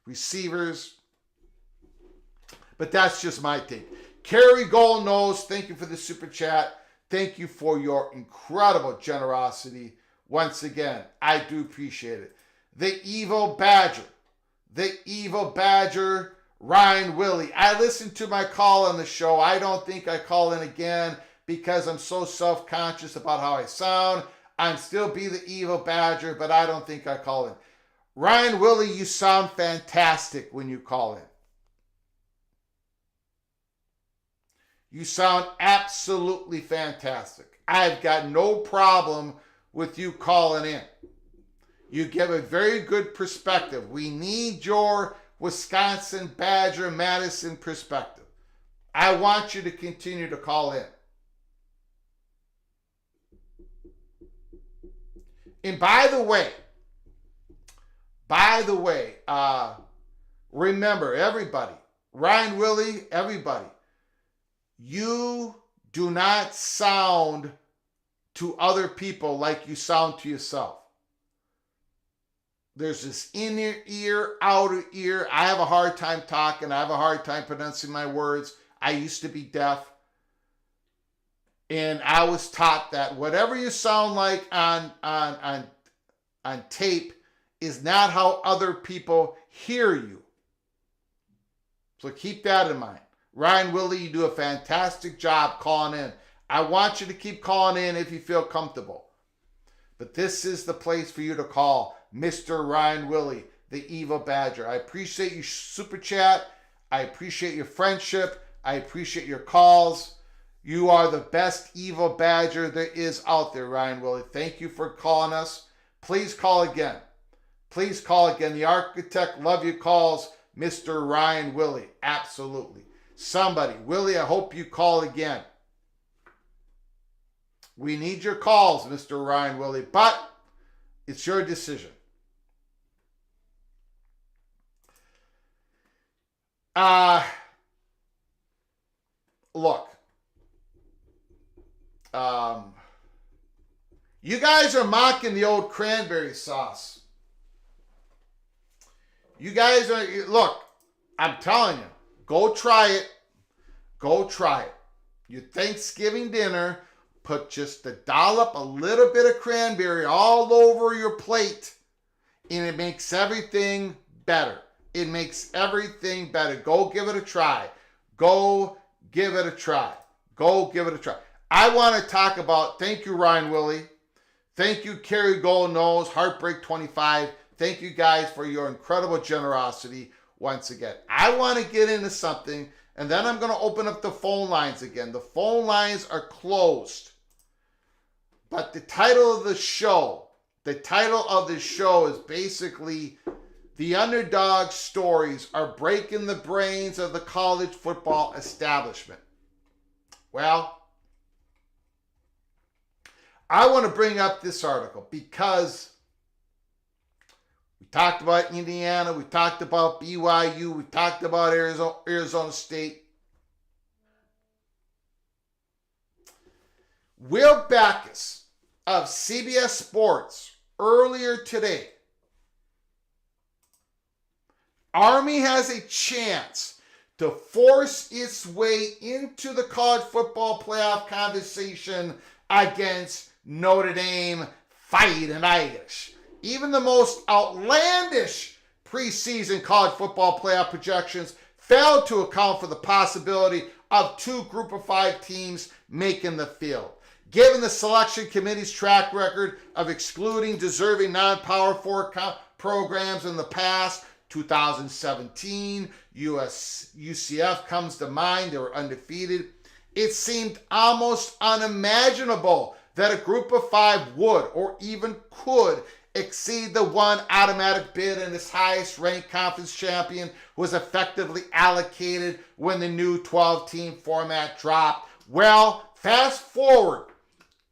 receivers, but that's just my take. Kerry Gold Nose, thank you for the super chat. Thank you for your incredible generosity. Once again, I do appreciate it. The Evil Badger, Ryan Willie. I listened to my call on the show. I don't think I call in again because I'm so self-conscious about how I sound. I'm still be the Evil Badger, but I don't think I call in. Ryan Willie, you sound fantastic when you call in. You sound absolutely fantastic. I've got no problem with you calling in. You give a very good perspective. We need your Wisconsin Badger Madison perspective. I want you to continue to call in. And by the way, remember, everybody, Ryan Willie, everybody, you do not sound to other people like you sound to yourself. There's this inner ear, outer ear. I have a hard time talking. I have a hard time pronouncing my words. I used to be deaf. And I was taught that whatever you sound like on tape is not how other people hear you. So keep that in mind. Ryan Willie, you do a fantastic job calling in. I want you to keep calling in if you feel comfortable. But this is the place for you to call Mr. Ryan Willie, the Evil Badger. I appreciate your super chat. I appreciate your friendship. I appreciate your calls. You are the best Evil Badger there is out there, Ryan Willie. Thank you for calling us. Please call again. Please call again. The Architect love your calls, Mr. Ryan Willie. Absolutely. Somebody, Willie, I hope you call again. We need your calls, Mr. Ryan Willie, but it's your decision. Look, you guys are mocking the old cranberry sauce. You guys are, look, I'm telling you, go try it. Go try it. Your Thanksgiving dinner, put just a dollop, a little bit of cranberry all over your plate, and it makes everything better. It makes everything better. Go give it a try. Go give it a try. Go give it a try. I want to talk about, thank you, Ryan Willie. Thank you, Kerry Gold Nose, Heartbreak 25. Thank you guys for your incredible generosity once again. I want to get into something, and then I'm going to open up the phone lines again. The phone lines are closed. But the title of the show is basically the Underdog stories are breaking the brains of the college football establishment. Well, I want to bring up this article because we talked about Indiana, we talked about BYU, we talked about Arizona State. Will Backus of CBS Sports earlier today, Army has a chance to force its way into the college football playoff conversation against Notre Dame Fighting Irish. Even the most outlandish preseason college football playoff projections failed to account for the possibility of two Group of Five teams making the field. Given the selection committee's track record of excluding deserving non-Power 4 programs in the past, 2017, UCF comes to mind. They were undefeated. It seemed almost unimaginable that a Group of Five would or even could exceed the one automatic bid, and its highest ranked conference champion was effectively allocated when the new 12-team format dropped. Well, fast forward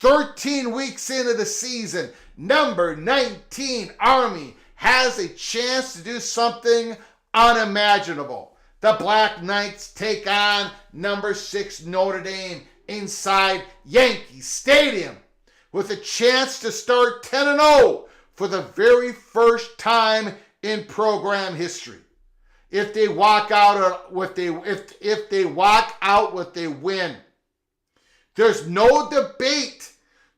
13 weeks into the season, number 19 Army has a chance to do something unimaginable. The Black Knights take on number 6 Notre Dame inside Yankee Stadium with a chance to start 10-0 for the very first time in program history. If they walk out with if they walk out with a win, there's no debate.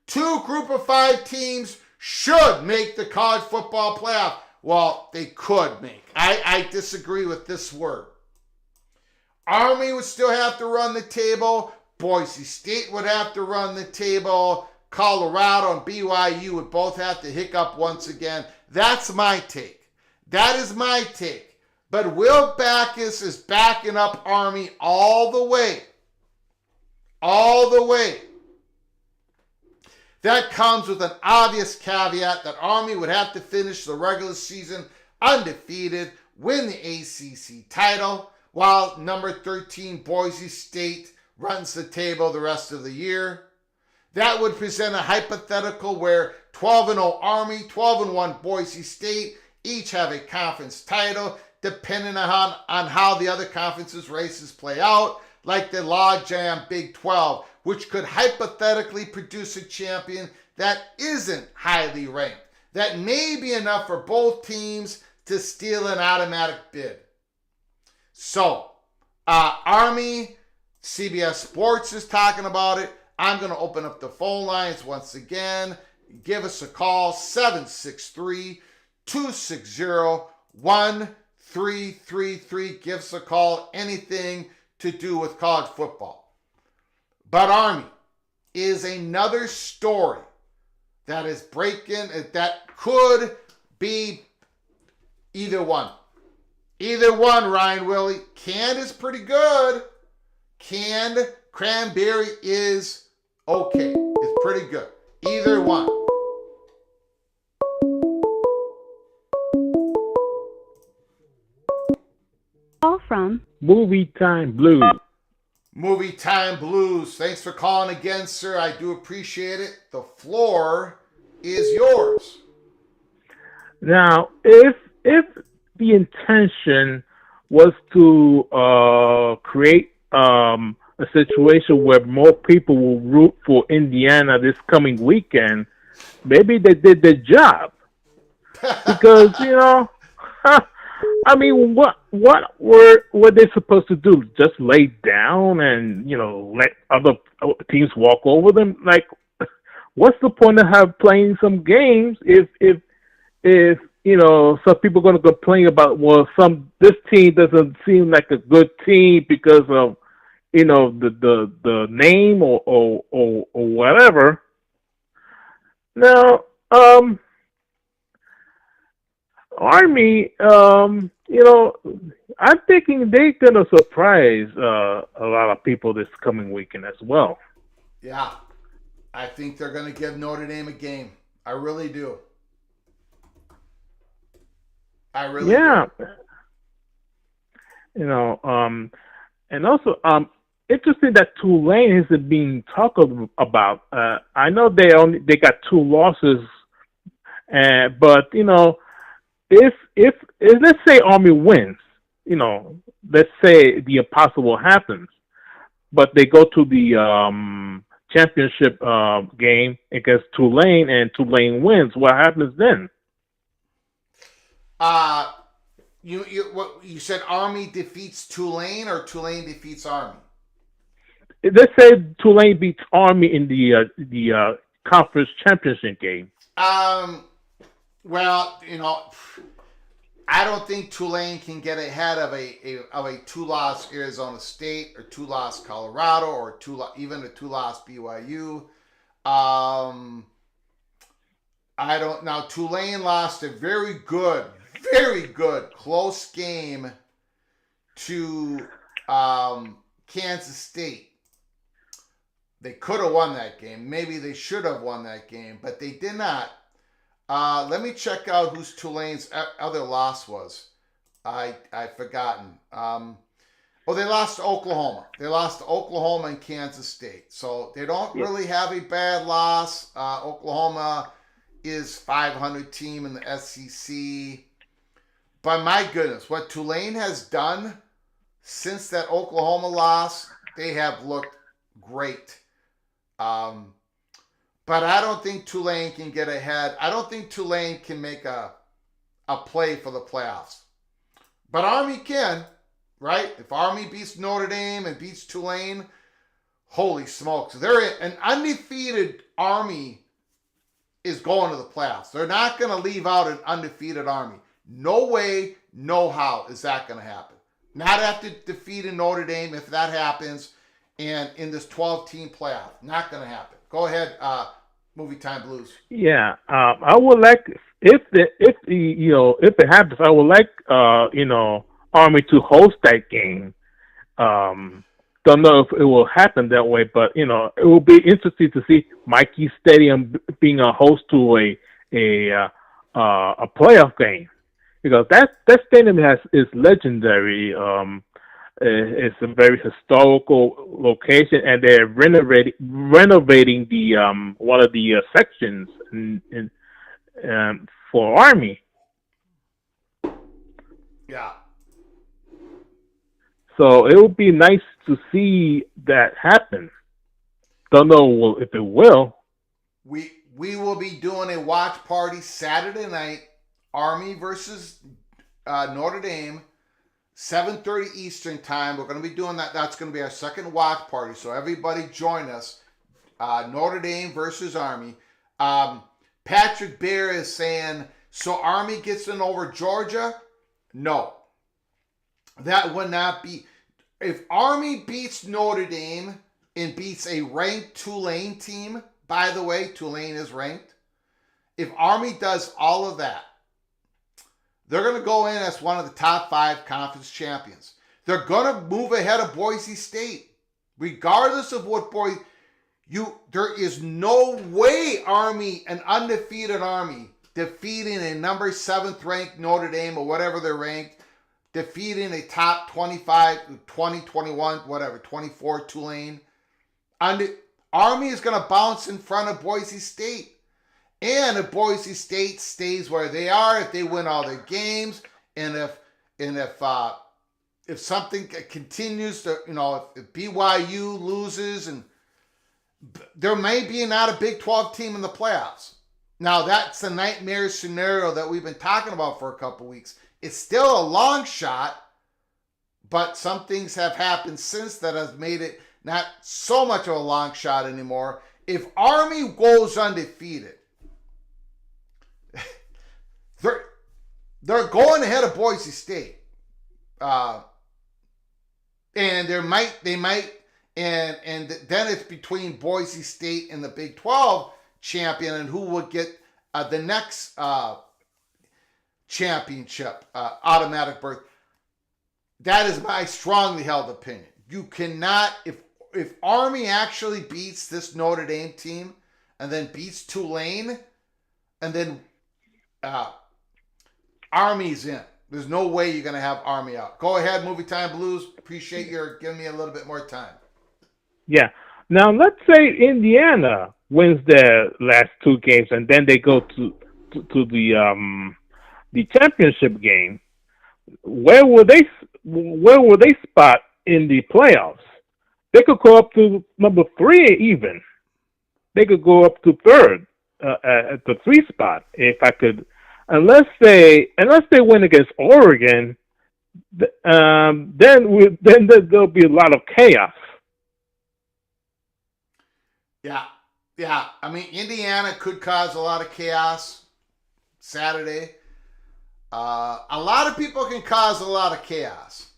2 Group of 5 teams should make the college football playoff. Well, they could make. I disagree with this word. Army would still have to run the table. Boise State would have to run the table. Colorado and BYU would both have to hiccup once again. That's my take. That is my take. But Will Backus is backing up Army all the way. All the way. That comes with an obvious caveat that Army would have to finish the regular season undefeated, win the ACC title, while number 13 Boise State runs the table the rest of the year. That would present a hypothetical where 12-0 Army, 12-1 Boise State each have a conference title, depending on how the other conferences' races play out, like the logjam Big 12, which could hypothetically produce a champion that isn't highly ranked, that may be enough for both teams to steal an automatic bid. So, Army, CBS Sports is talking about it. I'm going to open up the phone lines once again. Give us a call, 763-260-1333. Give us a call, anything to do with college football. But Army is another story that is breaking, that could be either one. Either one, Ryan Willie. Canned is pretty good. Canned cranberry is okay. It's pretty good. Either one. Call from Movie Time Blues. Movie Time Blues. Thanks for calling again, sir. I do appreciate it. The floor is yours. Now, if the intention was to create a situation where more people will root for Indiana this coming weekend, maybe they did their job. Because, I mean, what were they supposed to do? Just lay down and, let other teams walk over them? Like, what's the point of playing some games if some people are going to complain about, this team doesn't seem like a good team because of, the name or whatever. Now, Army, I'm thinking they're going to surprise a lot of people this coming weekend as well. Yeah, I think they're going to give Notre Dame a game. I really do. Do. And also, interesting that Tulane isn't being talked about. I know they got 2 losses, but if let's say Army wins, let's say the impossible happens, but they go to the championship game against Tulane and Tulane wins, what happens then? You said Army defeats Tulane or Tulane defeats Army? Let's say Tulane beats Army in the conference championship game. Well, I don't think Tulane can get ahead of a 2-loss Arizona State or 2-loss Colorado or even a 2-loss BYU. I don't. Now Tulane lost a very good close game to Kansas State. They could have won that game. Maybe they should have won that game, but they did not. Let me check out whose Tulane's other loss was. I've forgotten. They lost to Oklahoma. They lost to Oklahoma and Kansas State. So they don't really have a bad loss. Oklahoma is 500 team in the SEC. But my goodness, what Tulane has done since that Oklahoma loss, they have looked great. But I don't think Tulane can get ahead. I don't think Tulane can make a play for the playoffs. But Army can, right? If Army beats Notre Dame and beats Tulane, holy smokes. They're an undefeated Army is going to the playoffs. They're not going to leave out an undefeated Army. No way, no how is that going to happen. Not after defeating Notre Dame, if that happens, and in this 12-team playoff. Not going to happen. Go ahead, Movie Time Blues. Yeah, I would like if it happens, I would like Army to host that game. Don't know if it will happen that way, but it will be interesting to see Mikey Stadium being a host to a playoff game, because that stadium is legendary. It's a very historical location, and they're renovating the one of the sections in for Army. Yeah. So it would be nice to see that happen. Don't know if it will. We will be doing a watch party Saturday night, Army versus Notre Dame, 7:30 Eastern time. We're going to be doing that. That's going to be our second watch party. So everybody join us. Notre Dame versus Army. Patrick Bear is saying, so Army gets in over Georgia? No. That would not be. If Army beats Notre Dame and beats a ranked Tulane team, by the way, Tulane is ranked. If Army does all of that, they're going to go in as one of the top 5 conference champions. They're going to move ahead of Boise State. Regardless of what there is no way Army, an undefeated Army, defeating a number 7th ranked Notre Dame or whatever they're ranked, defeating a top 25, 20, 21, whatever, 24 Tulane. Army is going to bounce in front of Boise State. And if Boise State stays where they are, if they win all their games, and if something continues to, if BYU loses, and there may be not a Big 12 team in the playoffs. Now, that's a nightmare scenario that we've been talking about for a couple weeks. It's still a long shot, but some things have happened since that has made it not so much of a long shot anymore. If Army goes undefeated, they're going ahead of Boise State, and they might, and then it's between Boise State and the Big 12 champion, and who would get the next championship, automatic berth. That is my strongly held opinion. You cannot, if Army actually beats this Notre Dame team and then beats Tulane, and then Army's in. There's no way you're going to have Army out. Go ahead, Movie Time Blues. Appreciate your giving me a little bit more time. Yeah. Now, let's say Indiana wins their last 2 games, and then they go to the championship game. Where will they spot in the playoffs? They could go up to number 3 even. They could go up to 3rd at the 3 spot, if I could. Unless they win against Oregon, then there'll be a lot of chaos. Yeah. I mean, Indiana could cause a lot of chaos Saturday. A lot of people can cause a lot of chaos.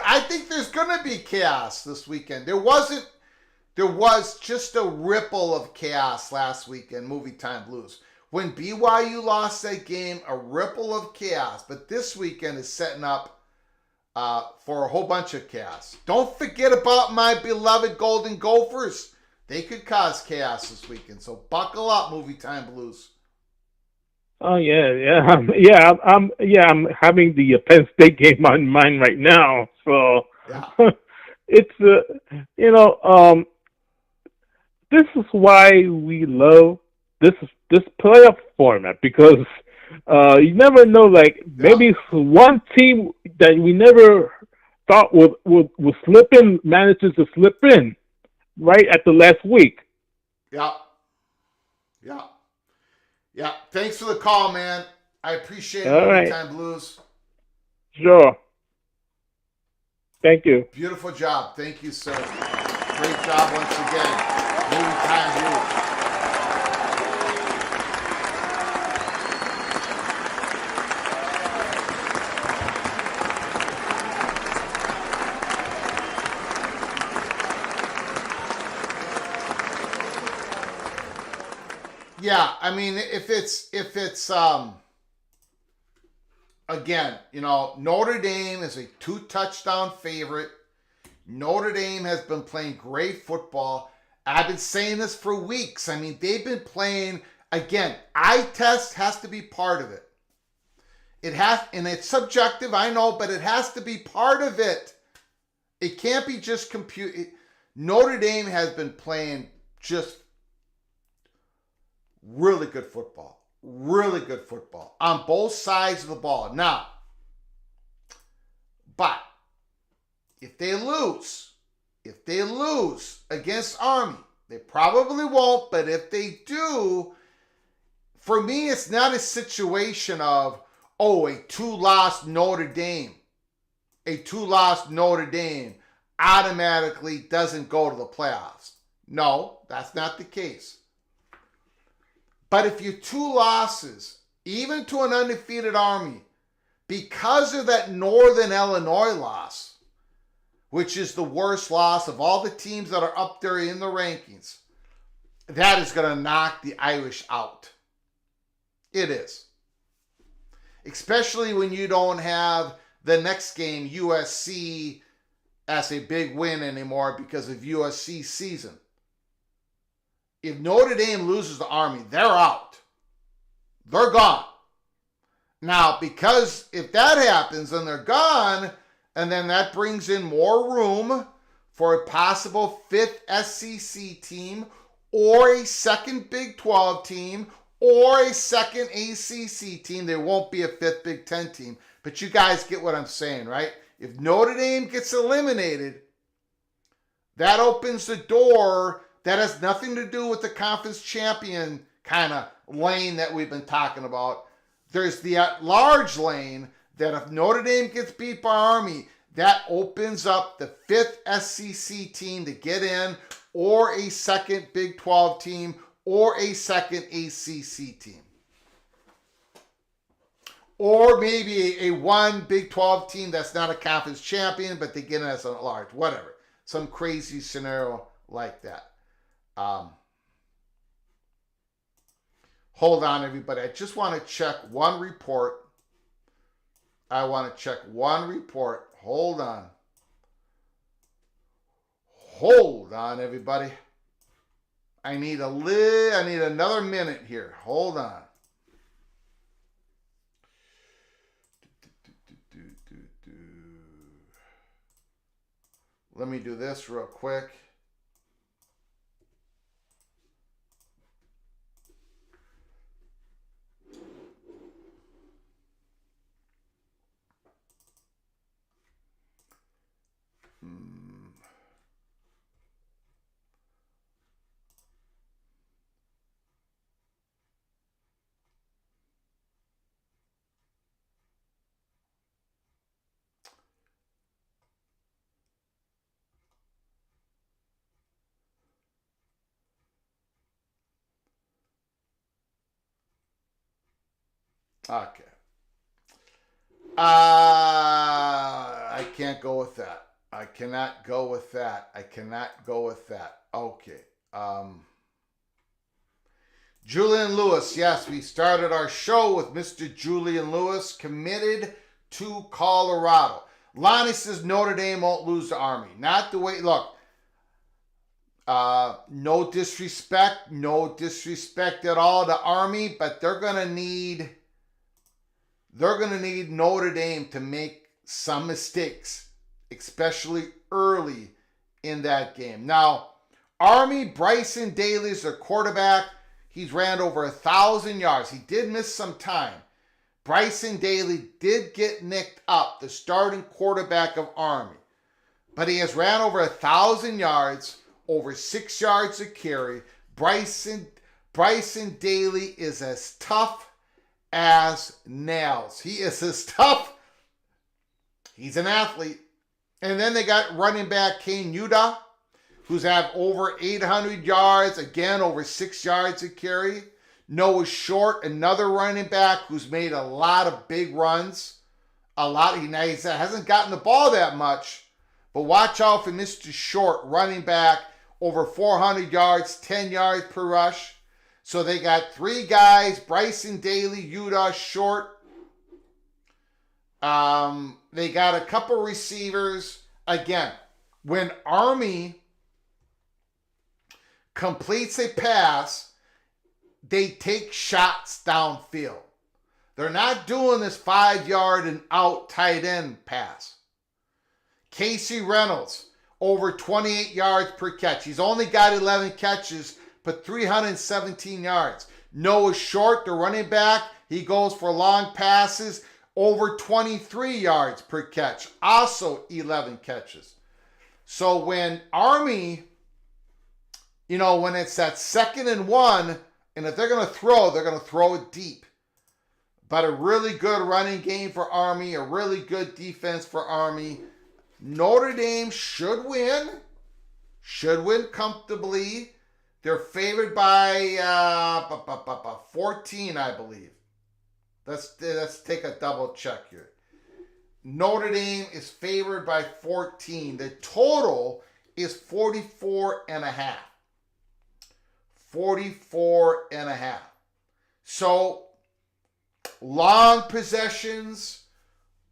I think there's going to be chaos this weekend. There was just a ripple of chaos last weekend, Movie Time Blues. When BYU lost that game, a ripple of chaos. But this weekend is setting up for a whole bunch of chaos. Don't forget about my beloved Golden Gophers. They could cause chaos this weekend. So buckle up, Movie Time Blues. Oh I'm having the Penn State game on mind right now. So yeah. It's this is why we love this this playoff format, because you never know. Like maybe one team that we never thought would slip in manages to slip in right at the last week. Yeah. Thanks for the call, man. I appreciate it. All right. Time Blues. Sure. Thank you. Beautiful job. Thank you, sir. Great job once again. Movie Time Blues. Yeah, I mean, if it's again, Notre Dame is a 2-touchdown favorite. Notre Dame has been playing great football. I've been saying this for weeks. I mean, they've been playing, again, eye test has to be part of it. It has, and it's subjective, I know, but it has to be part of it. It can't be just compute. Notre Dame has been playing just really good football on both sides of the ball. Now, but if they lose against Army, they probably won't, but if they do, for me, it's not a situation of, a 2-loss Notre Dame. A 2-loss Notre Dame automatically doesn't go to the playoffs. No, that's not the case. But if you're 2 losses, even to an undefeated Army, because of that Northern Illinois loss, which is the worst loss of all the teams that are up there in the rankings, that is going to knock the Irish out. It is. Especially when you don't have the next game, USC, as a big win anymore because of USC's season. If Notre Dame loses the Army, they're out. They're gone. Now, because if that happens and they're gone, and then that brings in more room for a possible 5th SEC team or a second Big 12 team or a second ACC team. There won't be a 5th Big 10 team. But you guys get what I'm saying, right? If Notre Dame gets eliminated, that opens the door. That has nothing to do with the conference champion kind of lane that we've been talking about. There's the at-large lane that if Notre Dame gets beat by Army, that opens up the 5th SEC team to get in, or a second Big 12 team, or a second ACC team. Or maybe a one Big 12 team that's not a conference champion, but they get in as an at-large, whatever. Some crazy scenario like that. Hold on, everybody. I just want to check one report. Hold on. Hold on, everybody. I need another minute here. Hold on. Let me do this real quick. Okay. I can't go with that. I cannot go with that. Okay. Julian Lewis. Yes, we started our show with Mr. Julian Lewis, committed to Colorado. Lonnie says Notre Dame won't lose to Army. Not the way, look. No disrespect at all to Army, but they're going to need Notre Dame to make some mistakes, especially early in that game. Now, Army, Bryson Daly is their quarterback. He's ran over 1,000 yards. He did miss some time. Bryson Daly did get nicked up, the starting quarterback of Army. But he has ran over 1,000 yards, over 6 yards a carry. Bryson Daly is as tough as nails. He is as tough. He's an athlete. And then they got running back Kane Yuda, who's have over 800 yards, again, over 6 yards a carry. Noah Short, another running back who's made a lot of big runs. He hasn't gotten the ball that much, but watch out for Mr. Short, running back, over 400 yards, 10 yards per rush. So they got 3 guys, Bryson Daly, Yuda, Short. They got a couple receivers. Again, when Army completes a pass, they take shots downfield. They're not doing this 5-yard and out tight end pass. Casey Reynolds, over 28 yards per catch. He's only got 11 catches, but 317 yards. Noah Short, the running back, he goes for long passes, over 23 yards per catch. Also 11 catches. So when Army, when it's that 2nd and 1, and if they're going to throw it deep. But a really good running game for Army, a really good defense for Army. Notre Dame should win comfortably. They're favored by 14, I believe. Let's take a double check here. Notre Dame is favored by 14. The total is 44.5. 44.5. So long possessions,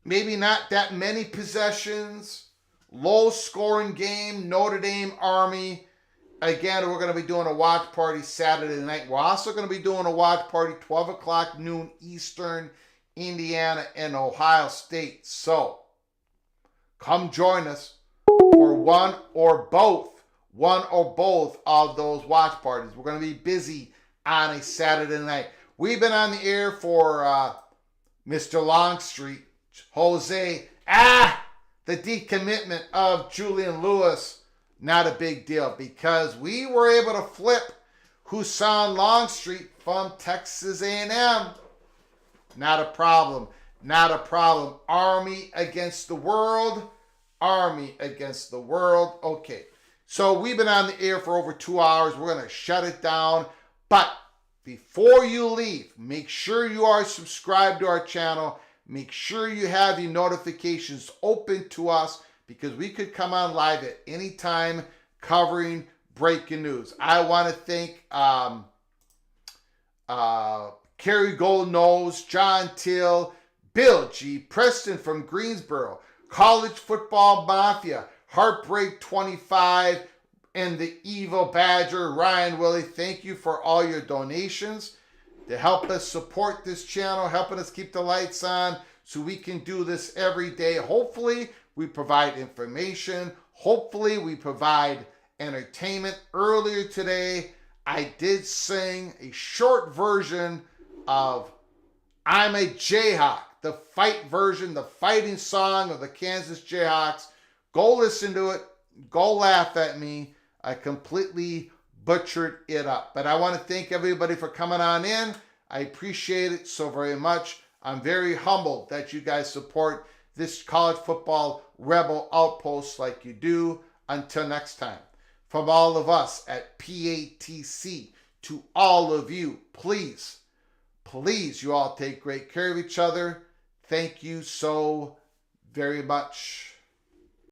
maybe not that many possessions, low scoring game, Notre Dame Army. Again, we're going to be doing a watch party Saturday night. We're also going to be doing a watch party 12 o'clock noon Eastern, Indiana and Ohio State. So come join us for one or both of those watch parties. We're going to be busy on a Saturday night. We've been on the air for Mr. Longstreet, Jose. The decommitment of Julian Lewis. Not a big deal because we were able to flip Husan Longstreet from Texas A&M. Not a problem. Army against the world. Okay. So we've been on the air for over 2 hours. We're going to shut it down. But before you leave, make sure you are subscribed to our channel. Make sure you have your notifications open to us because we could come on live at any time covering breaking news. I want to thank Kerry Goldnose, John Till, Bill G, Preston from Greensboro, College Football Mafia, Heartbreak 25, and the Evil Badger, Ryan Willie. Thank you for all your donations to help us support this channel, helping us keep the lights on so we can do this every day. Hopefully, we provide information. Hopefully, we provide entertainment. Earlier today, I did sing a short version of I'm a Jayhawk, the fight version, the fighting song of the Kansas Jayhawks. Go listen to it. Go laugh at me. I completely butchered it up. But I want to thank everybody for coming on in. I appreciate it so very much. I'm very humbled that you guys support this college football rebel outpost like you do. Until next time, from all of us at PATC to all of you, please, you all take great care of each other. Thank you so very much.